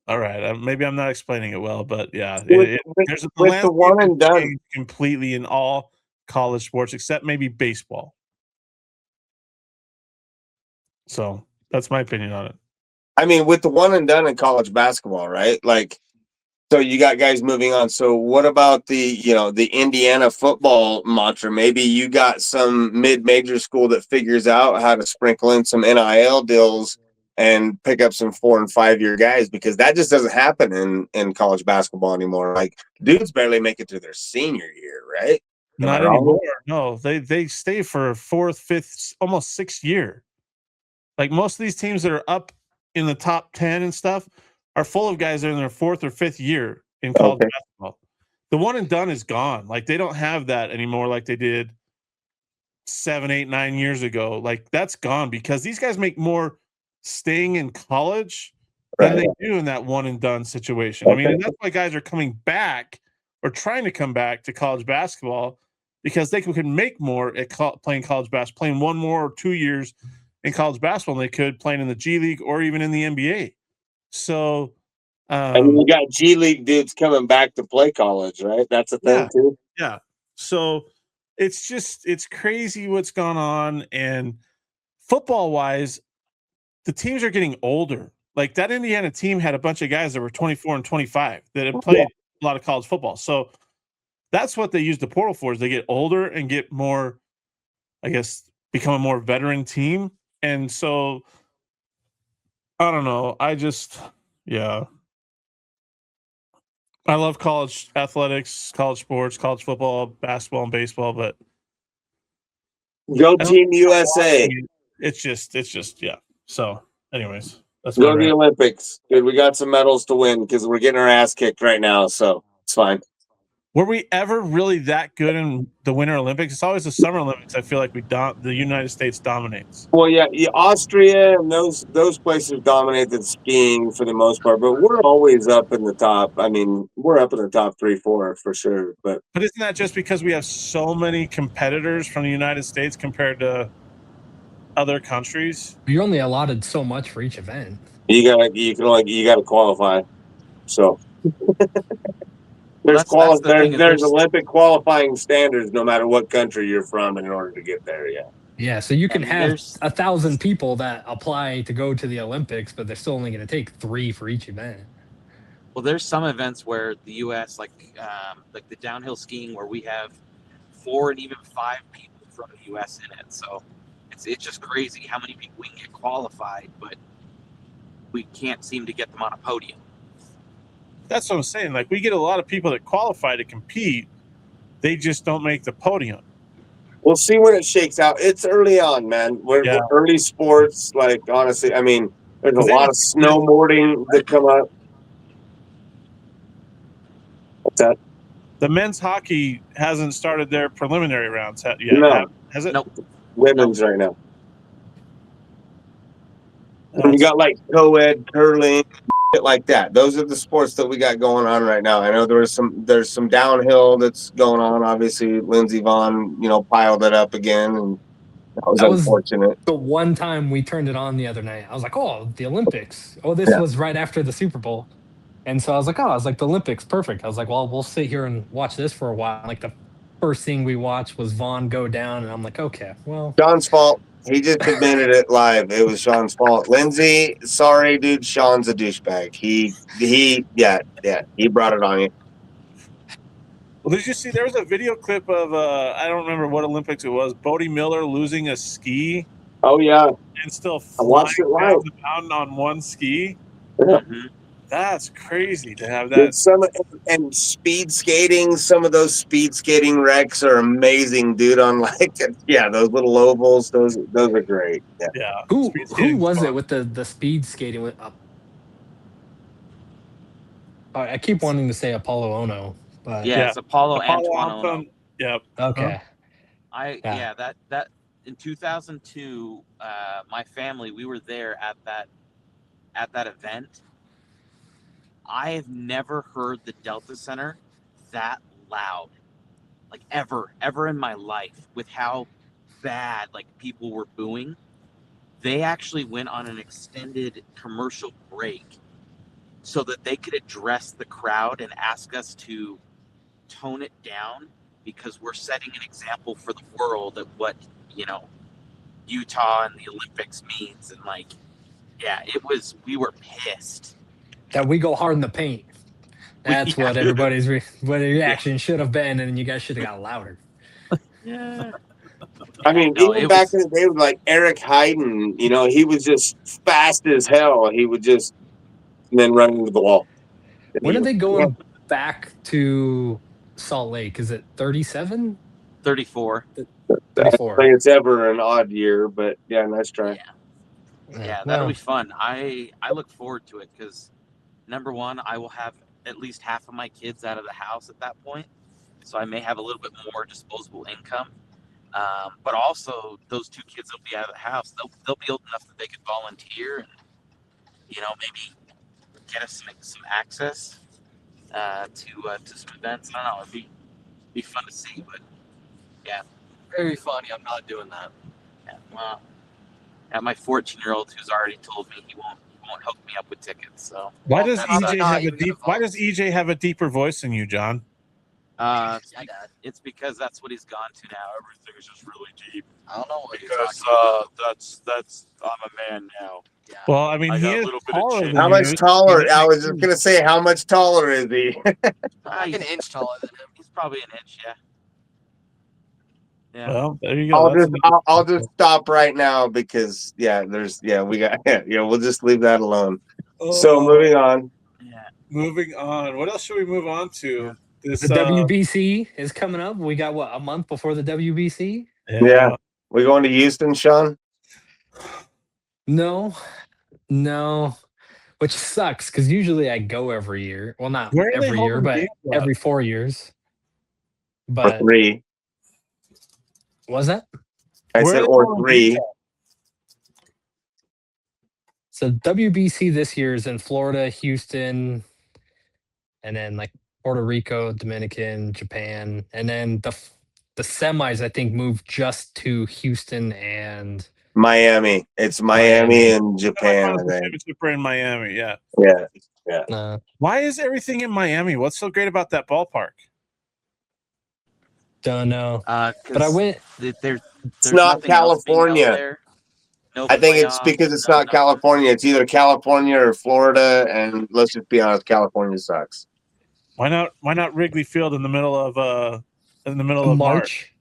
All right, maybe I'm not explaining it well, but yeah, there's the one and done completely in all college sports except maybe baseball. So that's my opinion on it. I mean, with the one and done in college basketball, right? Like, so you got guys moving on. So what about the Indiana football mantra? Maybe you got some mid-major school that figures out how to sprinkle in some NIL deals and pick up some 4 and 5 year guys, because that just doesn't happen in college basketball anymore. Like, dudes barely make it to their senior year, right? Not anymore. No, they stay for 4th, 5th, almost 6th year. Like most of these teams that are up in the top 10 and stuff are full of guys that are in their 4th or 5th year in college basketball. The one and done is gone. Like they don't have that anymore like they did 7, 8, 9 years ago. Like that's gone because these guys make more staying in college than they do in that one and done situation. I mean, and that's why guys are coming back or trying to come back to college basketball, because they can make more at playing college basketball, playing 1 more or 2 years in college basketball than they could playing in the G League or even in the NBA. So, and you got G League dudes coming back to play college, right? That's a thing too. Yeah. So it's crazy what's gone on. And football wise, the teams are getting older. Like that Indiana team had a bunch of guys that were 24 and 25 that had played a lot of college football. So that's what they use the portal for, is they get older and get more, I guess, become a more veteran team. And so I don't know. I love college athletics, college sports, college football, basketball, and baseball, but go Team USA. It's just yeah. So, anyways, that's go to the Olympics. Good, we got some medals to win because we're getting our ass kicked right now, so it's fine. Were we ever really that good in the Winter Olympics? It's always the Summer Olympics. I feel like the United States dominates. Well, yeah, Austria and those places dominated skiing for the most part, but we're always up in the top. I mean, we're up in the top 3, 4 for sure. But isn't that just because we have so many competitors from the United States compared to other countries? You're only allotted so much for each event. You gotta qualify. So. There's Olympic qualifying standards no matter what country you're from in order to get there. Yeah, so you can have 1,000 people that apply to go to the Olympics, but they're still only going to take 3 for each event. Well, there's some events where the U.S., like the downhill skiing, where we have 4 and even 5 people from the U.S. in it. So it's just crazy how many people we can get qualified, but we can't seem to get them on a podium. That's what I'm saying. Like, we get a lot of people that qualify to compete. They just don't make the podium. We'll see when it shakes out. It's early on, man. We're early sports. Like, honestly, I mean, there's a lot of snowboarding that come up. What's that? The men's hockey hasn't started their preliminary rounds yet. No. Has it? Nope. Women's right now. You got like co-ed curling, shit like that. Those are the sports that we got going on right now. I know there's some downhill that's going on. Obviously, Lindsey Vonn, piled it up again, and that was That was unfortunate. the one time we turned it on the other night. I was like, oh, the Olympics. Oh, this Yeah. was right after the Super Bowl. And so I was like, the Olympics, perfect. I was like, well, we'll sit here and watch this for a while. Like the first thing we watched was Vaughn go down. And I'm like, okay, well. Sean's fault. He just admitted it live. It was Sean's fault. Lindsay, sorry, dude. Sean's a douchebag. Yeah, he brought it on you. Well, did you see? There was a video clip of I don't remember what Olympics it was. Bodie Miller losing a ski. Oh yeah, and still I watched it live down the mountain on one ski. Yeah. That's crazy to have that. And speed skating, some of those speed skating wrecks are amazing, dude. On those little ovals, those are great. Yeah. Who was it with the speed skating with? I keep wanting to say Apollo Ono, but it's Apollo Antoine Ono. Ono. Yep. Okay. That in 2002, my family, we were there at that event. I have never heard the Delta Center that loud, like ever in my life, with how bad like people were booing. They actually went on an extended commercial break so that they could address the crowd and ask us to tone it down, because we're setting an example for the world of what, Utah and the Olympics means. And we were pissed. That we go hard in the paint. That's what everybody's reaction should have been, and you guys should have got louder. Yeah. I mean, even back in the day with like Eric Hayden, he was just fast as hell. He would just then run into the wall. When are they going back to Salt Lake? Is it 37? 34. 34. I think it's ever an odd year, but yeah, nice try. Yeah, that'll be fun. I look forward to it because, number one, I will have at least half of my kids out of the house at that point, so I may have a little bit more disposable income. But also, those two kids will be out of the house. They'll be old enough that they could volunteer and, maybe get us some access to some events. I don't know. It'd be fun to see, but yeah. Very funny. I'm not doing that. Yeah, well, my 14-year-old who's already told me he won't hook me up with tickets. So why does EJ have a deeper voice than you, John? It's because that's what he's gone to now. Everything's just really deep. I don't know what because that's I'm a man now. Yeah. Well, I mean, he is taller than How much taller? I was just gonna say, how much taller is he? Like an inch taller than him. He's probably an inch, yeah. Yeah. Well, there you go. I'll just stop right now because we'll just leave that alone. So moving on. Yeah. Moving on. What else should we move on to? The WBC is coming up. We got a month before the WBC? Yeah. We going to Houston, Sean? No. Which sucks because usually I go every year. Well, not every year, but every 4 years. But or 3. Was that? I said or 3. So WBC this year is in Florida, Houston, and then like Puerto Rico, Dominican, Japan, and then the semis I think moved just to Houston and Miami. It's Miami and Japan. Super in Miami, yeah. Yeah. Why is everything in Miami? What's so great about that ballpark? Don't know. But I went. It's not California. I think it's because it's not California. It's either California or Florida, and let's just be honest, California sucks. Why not Wrigley Field in the middle of March?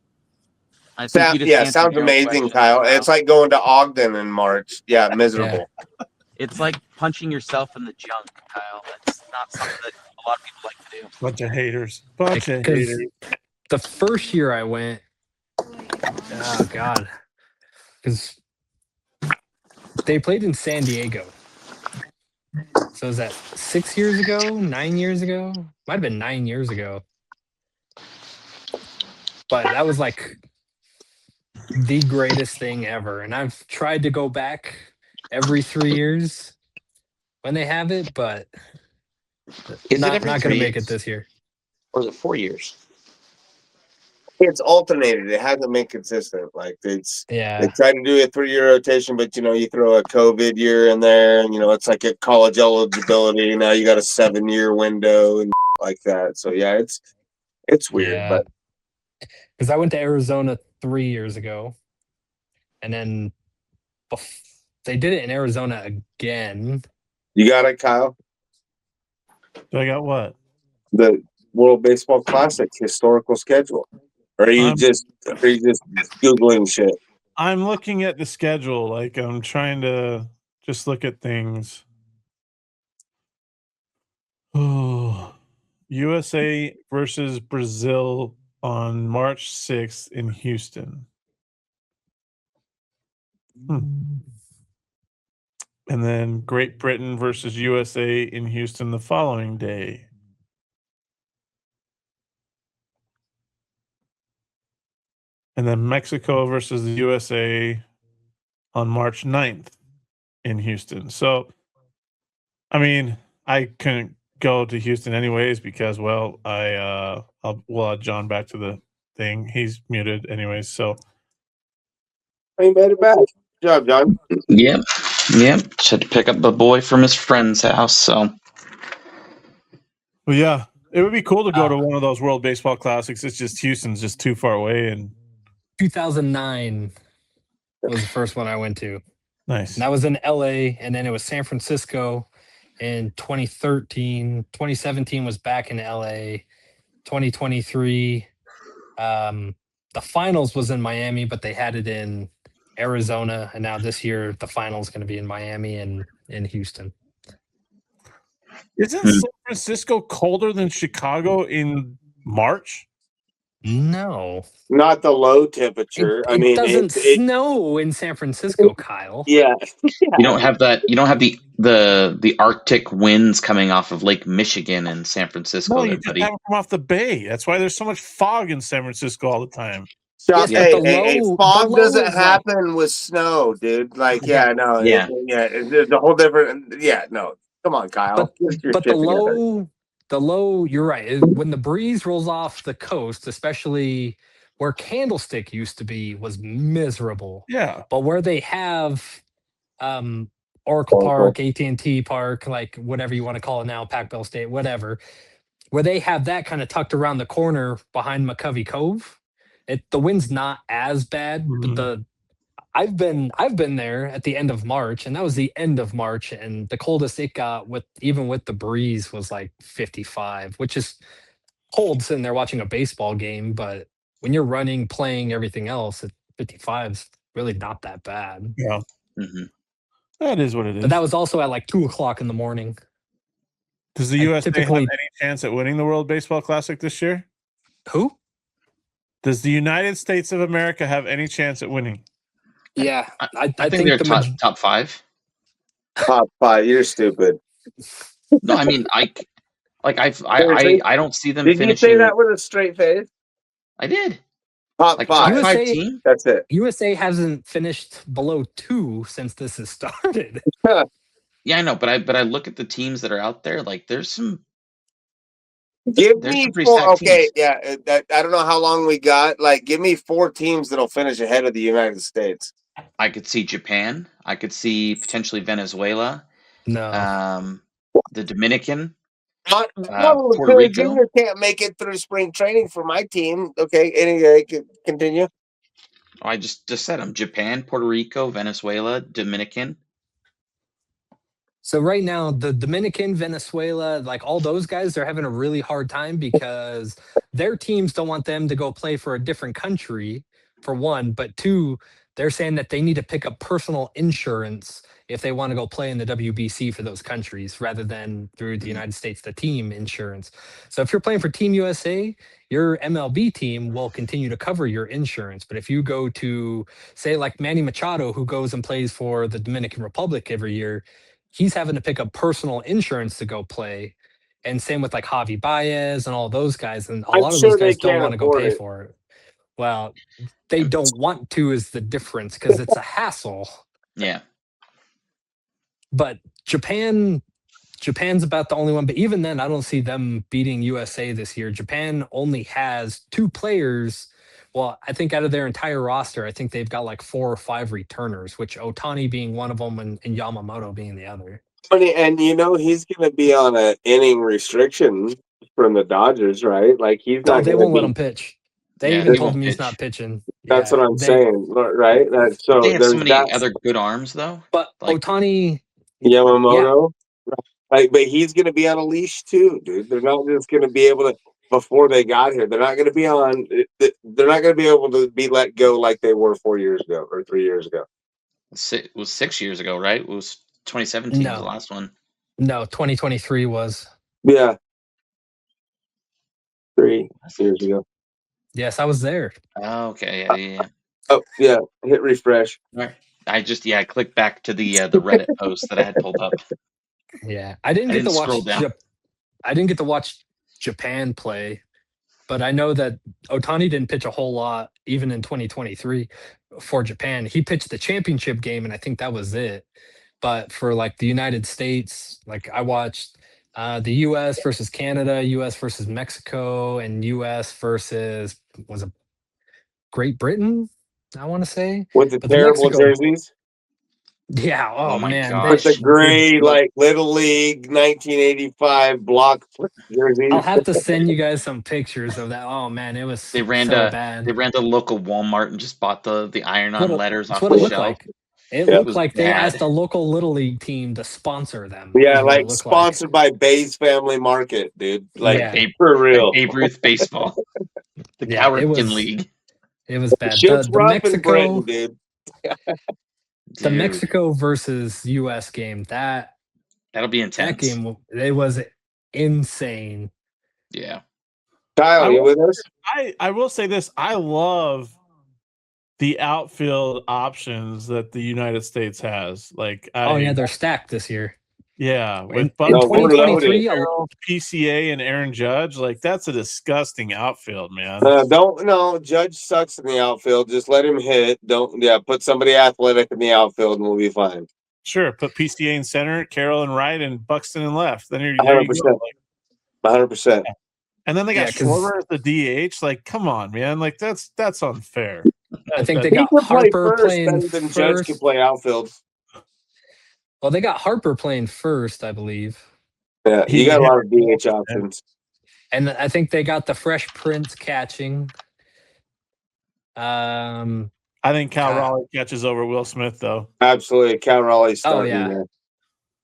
Sounds amazing, Kyle. It's like going to Ogden in March. Yeah, miserable. Yeah. It's like punching yourself in the junk, Kyle. It's not something that a lot of people like to do. Bunch of haters. The first year I went, oh God, because they played in San Diego. So is that 6 years ago, 9 years ago? Might have been 9 years ago. But that was like the greatest thing ever. And I've tried to go back every 3 years, when they have it, but Is it not every going 3 to make it years? this year. Or is it 4 years? It's alternated. It hasn't been consistent. Like they Yeah. try to do a 3-year rotation, but you throw a COVID year in there, and it's like a college eligibility. Now you got a 7-year window and like that. So yeah, it's weird, Yeah. but Because I went to Arizona 3 years ago, and then they did it in Arizona again. you got it, Kyle. So I got what? The World Baseball Classic historical schedule. Or are you just googling shit? I'm looking at the schedule. Like I'm trying to just look at things. Oh, USA versus Brazil on March 6th in Houston. And then Great Britain versus USA in Houston the following day. And then Mexico versus the USA on March 9th in Houston. So, I mean, I couldn't go to Houston anyways because, well, we'll add John back to the thing. He's muted anyways. So, You made it back. Good job, John. Yep. Just had to pick up the boy from his friend's house. So, well, yeah, it would be cool to go to one of those World Baseball Classics. It's just Houston's just too far away. And 2009 was the first one I went to. nice. And that was in LA, and then it was San Francisco in 2013. 2017 was back in LA. 2023, the finals was in Miami, but they had it in Arizona. And now this year, the finals going to be in Miami and in Houston. Isn't San Francisco colder than Chicago in March? No. Not the low temperature. It doesn't snow in San Francisco, Kyle. Yeah. You don't have that. You don't have the Arctic winds coming off of Lake Michigan in San Francisco. No, there, you just buddy. have them come off the bay. That's why there's so much fog in San Francisco all the time. Yes, but the fog low doesn't is happen with snow, dude. Like, yeah, no, Yeah. it's a whole different. Yeah, no, come on, Kyle. Get your but shit the low, you're right. When the breeze rolls off the coast, especially where Candlestick used to be, was miserable. Yeah. But where they have Oracle Park, AT&T Park, like whatever you want to call it now, Pac Bell State, whatever, where they have that kind of tucked around the corner behind McCovey Cove, the wind's not as bad. But I've been there at the end of March, and that was the end of March, and the coldest it got with the breeze was like 55, which is cold sitting there watching a baseball game. But when you're running, playing, everything else, 55 is really not that bad. Yeah. Mm-hmm. That is what it is. But that was also at like 2:00 in the morning. Does the USA have any chance at winning the World Baseball Classic this year? Who? Does the United States of America have any chance at winning? Yeah, I think they're top 5. Top 5. You're stupid. No, I mean I don't see them Did finishing. you say that with a straight face? I did. Top 5. Top 5 team. That's it. USA hasn't finished below 2 since this has started. Yeah, I know, but I look at the teams that are out there. Like, there's some. Give me 4. Okay, teams. yeah. I don't know how long we got. Like, give me 4 teams that'll finish ahead of the United States. I could see Japan. I could see potentially Venezuela. No. The Dominican. No, Puerto Rico. Junior can't make it through spring training for my team. Okay, anyway, continue. Oh, I just said them: Japan, Puerto Rico, Venezuela, Dominican. So right now, the Dominican, Venezuela, like all those guys, they're having a really hard time because their teams don't want them to go play for a different country, for one. But two, they're saying that they need to pick up personal insurance if they want to go play in the WBC for those countries rather than through the United States, the team insurance. So if you're playing for Team USA, your MLB team will continue to cover your insurance. But if you go to, say, like Manny Machado, who goes and plays for the Dominican Republic every year, he's having to pick up personal insurance to go play. And same with like Javi Baez and all those guys. And a lot of those guys don't want to go pay for it. Well, they don't want to is the difference because it's a hassle. Yeah. But Japan Japan's about the only one, but even then, I don't see them beating USA this year. Japan only has 2 players. Well, I think out of their entire roster, I think they've got like 4 or 5 returners, which Otani being one of them and Yamamoto being the other. And he's going to be on an inning restriction from the Dodgers, right? Like he's Oh, not they going to won't let be. him pitch. They Yeah, even he told won't him he's pitch. not pitching. That's Yeah, what I'm saying, right? But they So have so there's many that other good arms, though. But Like Otani, yeah, Yamamoto. Like, but he's going to be on a leash too, dude. They're not just going to be able to. Before they got here, they're not going to be on. They're not going to be able to be let go like they were 4 years ago or 3 years ago. it was 6 years ago, right? It was 2017 was the last one. No, 2023 was. Yeah, 3 years ago. Yes, I was there. Oh, okay, yeah. Oh yeah, hit refresh. All right. I just I clicked back to the Reddit post that I had pulled up. Yeah, I didn't get to scroll watch. down. I didn't get to watch Japan play, but I know that Otani didn't pitch a whole lot even in 2023 for Japan. He pitched the championship game, and I think that was it. But for like the United States, like I watched the U.S. versus Canada, U.S. versus Mexico, and U.S. versus was it Great Britain? I want to say With the but the terrible Mexico. jerseys. Yeah. Oh Oh my man. With the gosh. gray, Well, like Little League 1985 block jerseys. I'll have to send you guys some pictures of that. Oh man, it was They ran so to bad. they ran to the local Walmart and just bought the iron-on letters That's off what the it looked shelf. like. It Yeah. It looked was like they asked bad. a local little league team to sponsor them. Yeah, is what it like looked sponsored by Bay's Family Market, dude. Like Yeah. for real. Babe Ruth baseball. The Yeah, it Cowardkin was League. it was bad. Shit's The rough in Britain, Mexico dude. the Dude, Mexico versus US game, that that'll be intense. game, it was insane. Yeah. Kyle, you with us? I will say this. I love the outfield options that the United States has. Like, They're stacked this year. Yeah, In, with in 2023, PCA and Aaron Judge, like that's a disgusting outfield, man. Judge sucks in the outfield. Just let him hit. Put somebody athletic in the outfield and we'll be fine. Sure, put PCA in center, Carroll in right, and Buxton in left. Then there 100%. you go. 100%. And then they got Schwarber as the DH. Like, come on, man. Like that's unfair. I think they got Harper playing better than Judge can play outfield. Well, they got Harper playing first, I believe. Yeah, you got a lot of DH options. And I think they got the Fresh Prince catching. I think Cal Raleigh catches over Will Smith, though. Absolutely. Cal Raleigh's starting there.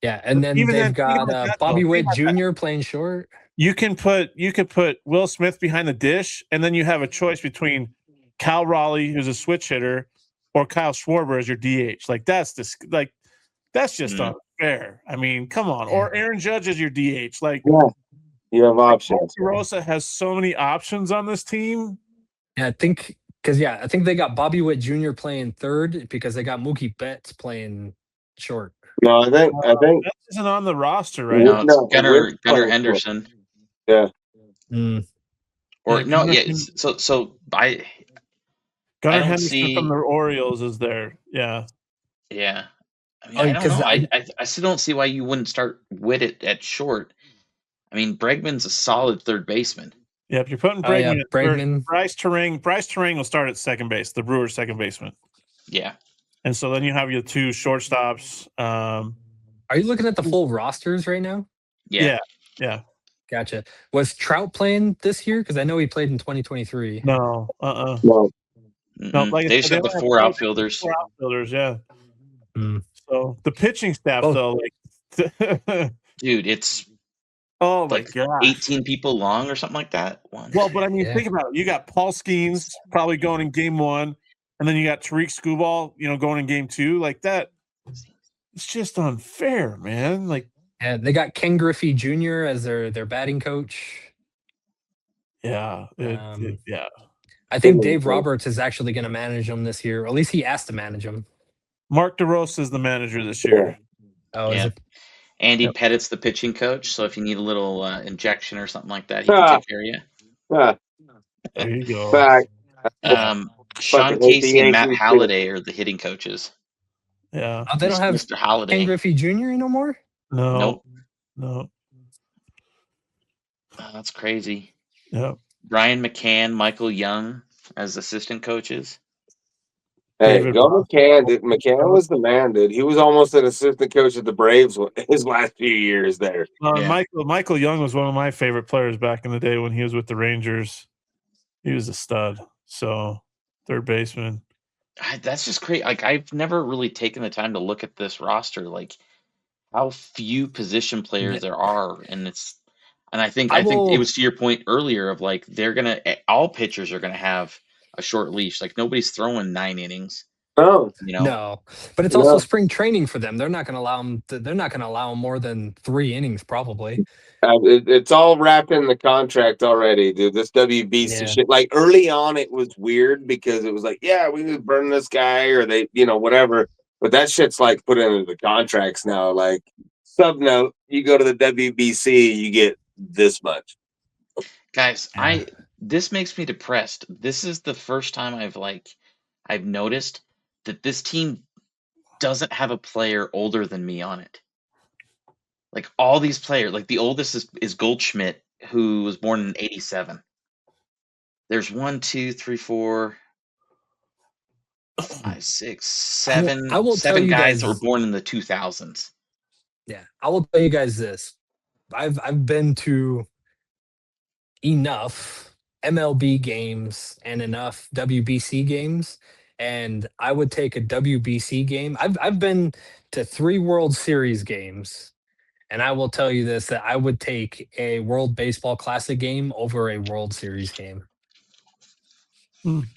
Yeah, and then they've got Bobby Witt Jr. playing short. You could put Will Smith behind the dish, and then you have a choice between Cal Raleigh, who's a switch hitter, or Kyle Schwarber as your DH. Like that's just unfair. I mean, come on. Or Aaron Judge as your DH. Like, you have options. Rosa has so many options on this team. Yeah, I think they got Bobby Witt Jr. playing third because they got Mookie Betts playing short. No, I think that isn't on the roster right now. No, it's Gunnar Henderson. Yeah. Or no, yeah. So Gunnar Henderson from the Orioles is there. Yeah. Yeah. I mean, I don't know. I still don't see why you wouldn't start Witt at short. I mean, Bregman's a solid third baseman. Yeah, if you're putting Bregman at third, Bryce Terang will start at second base, the Brewers' second baseman. Yeah. And so then you have your 2 shortstops. Are you looking at the full rosters right now? Yeah. Gotcha. Was Trout playing this year? Because I know he played in 2023. No. No. Like they just have the 4 outfielders. 4 outfielders, yeah. So the pitching staff, though, like, dude, it's oh my god, 18 people long or something like that. Well, but I mean, think about it. You got Paul Skeens probably going in game 1, and then you got Tariq Skubal, going in game 2. Like that, it's just unfair, man. Like, yeah, they got Ken Griffey Jr. as their batting coach. Yeah, yeah. I think Dave Roberts is actually going to manage them this year. Or at least he has to manage them. Mark DeRosa is the manager this year. Oh, is it? Andy Pettit's the pitching coach. So if you need a little injection or something like that, he can take care of you. There you go. Back. Sean Casey and Matt Halliday are the hitting coaches. Yeah. Oh, they don't have Mr. Halliday. Ken Griffey Jr. no more? No. Nope. No. Oh, that's crazy. Yeah. Brian McCann, Michael Young as assistant coaches. Hey, David go Ross. McCann, dude. McCann was the man, dude. He was almost an assistant coach at the Braves his last few years there. Yeah. Michael Young was one of my favorite players back in the day when he was with the Rangers. He was a stud. So, third baseman. That's just crazy. Like, I've never really taken the time to look at this roster, like how few position players there are, and I think I it will. was to your point earlier of like all pitchers are gonna have a short leash. Like nobody's throwing 9 innings, No, you know. No, but it's also no. spring training for them. They're not going to allow them. They're not going to allow more than 3 innings, probably. It's all wrapped in the contract already, dude. This WBC Yeah. shit. Like early on, it was weird because it was like, yeah, we just burn this guy or they, whatever. But that shit's like put into the contracts now. Like sub note, you go to the WBC, you get this much. Guys, Yeah. this makes me depressed. This is the first time I've noticed that this team doesn't have a player older than me on it. Like all these players, like the oldest is Goldschmidt, who was born in '87. There's 1, 2, 3, 4, 5, 6, I will tell seven you guys that were guys. born in the 2000s. Yeah, I will tell you guys this. I've been to enough MLB games and enough WBC games, and I would take a WBC game. I've been to 3 World Series games, and I will tell you this, that I would take a World Baseball Classic game over a World Series game.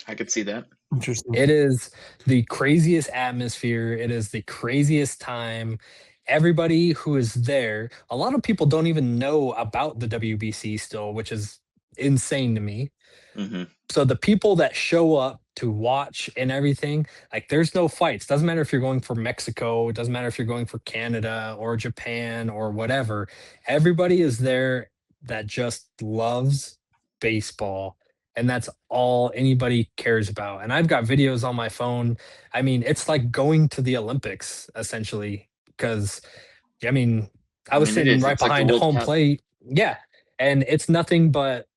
I could see that. Interesting. It is the craziest atmosphere. It is the craziest time. Everybody who is there, a lot of people don't even know about the WBC still, which is insane to me. Hmm. So the people that show up to watch and everything, like there's no fights. Doesn't matter if you're going for Mexico, it doesn't matter if you're going for Canada or Japan or whatever. Everybody is there that just loves baseball. And that's all anybody cares about. And I've got videos on my phone. I mean, it's like going to the Olympics essentially, because I mean, I I was mean, it sitting is. right It's like the behind World home Cup. plate. Yeah. And it's nothing but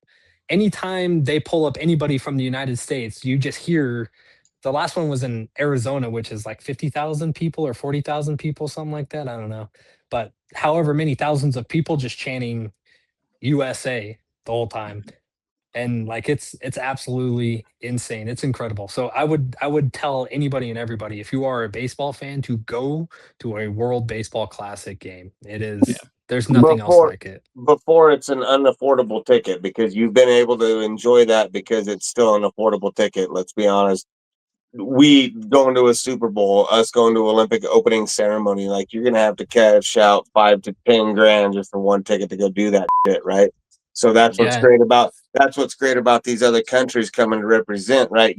anytime they pull up anybody from the United States, you just hear the last one was in Arizona, which is like 50,000 people or 40,000 people, something like that. I don't know. But however many thousands of people just chanting USA the whole time. And like it's absolutely insane. It's incredible. So I would tell anybody and everybody, if you are a baseball fan, to go to a World Baseball Classic game. It is, there's nothing else Before like it. before it's an unaffordable ticket because you've been able to enjoy that because it's still an affordable ticket. Let's be honest. We going to a Super Bowl, us going to Olympic opening ceremony, like you're gonna have to cash out 5 to 10 grand just for one ticket to go do that shit, right? So Yeah. that's what's great about these other countries coming to represent, right?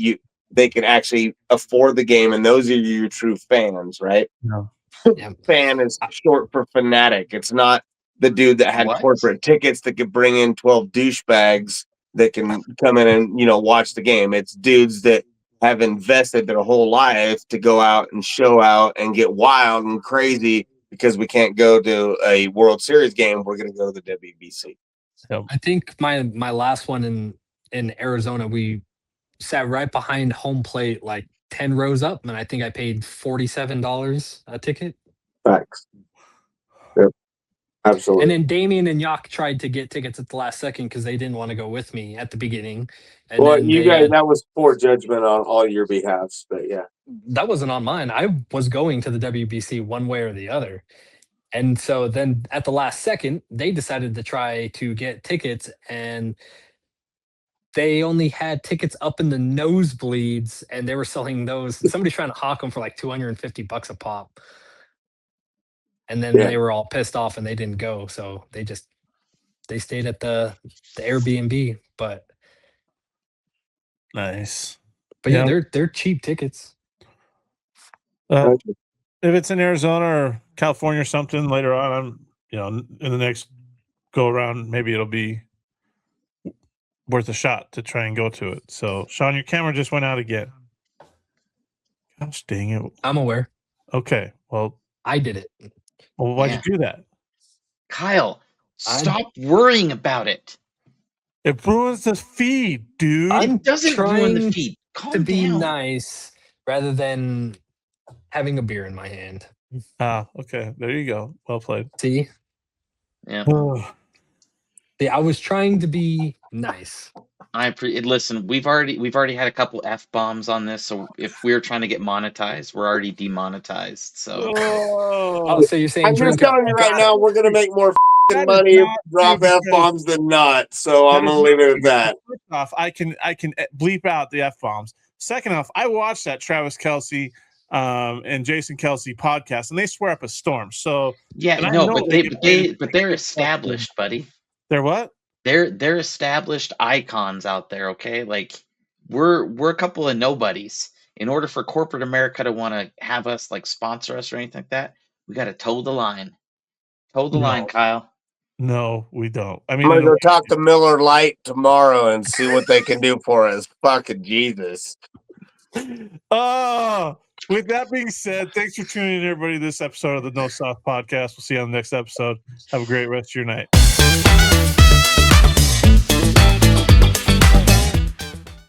They can actually afford the game, and those are your true fans, right? No. Yeah. Fan is short for fanatic. It's not the dude that had What? corporate tickets that could bring in 12 douchebags that can come in and watch the game. It's dudes that have invested their whole life to go out and show out and get wild and crazy because we can't go to a World Series game. We're going to go to the WBC. I think my last one in Arizona, we sat right behind home plate, like 10 rows up, and I think I paid $47 a ticket. Facts. Yep. And Absolutely. then Damien and Yock tried to get tickets at the last second because they didn't want to go with me at the beginning. And Well, then you they guys, that was poor judgment on all your behalfs, but yeah. that wasn't on mine. I was going to the WBC one way or the other. And so then at the last second, they decided to try to get tickets, and they only had tickets up in the nosebleeds, and they were selling those. Somebody's trying to hawk them for like $250 a pop. And then Yeah. they were all pissed off and they didn't go. So they stayed at the Airbnb. But Nice. yeah, they're cheap tickets. If it's in Arizona or California or something later on, I'm in the next go around, maybe it'll be worth a shot to try and go to it. So, Sean, your camera just went out again. Gosh dang it. I'm aware. Okay. Well, I did it. why'd you do that? Kyle, stop worrying about it. It ruins the feed, dude. It doesn't ruin the trying feed. to Calm be down. nice rather than having a beer in my hand. Okay. There you go. Well played. See? Yeah. See, I was trying to be nice. Listen, we've already had a couple F-bombs on this, so if we're trying to get monetized, we're already demonetized. So Oh, so you're saying I'm just drink up? telling you right Got now, it. we're gonna make more That is money if not we drop true F because bombs than not. So that I'm is gonna leave it at that. first off, I can bleep out the F bombs. Second off, I watched that Travis Kelce and Jason Kelce podcast, and they swear up a storm. So yeah, and I no, know but they get paid. they're established, buddy. They're what? They're established icons out there, okay? Like we're a couple of nobodies. In order for corporate America to want to have us like sponsor us or anything like that, we got to toe the line. Toe the line, Kyle. No, we don't. I I'm mean, gonna go talk to Miller Lite tomorrow and see what they can do for us. Fucking Jesus. With that being said, thanks for tuning in, everybody, to this episode of the No South Podcast. We'll see you on the next episode. Have a great rest of your night.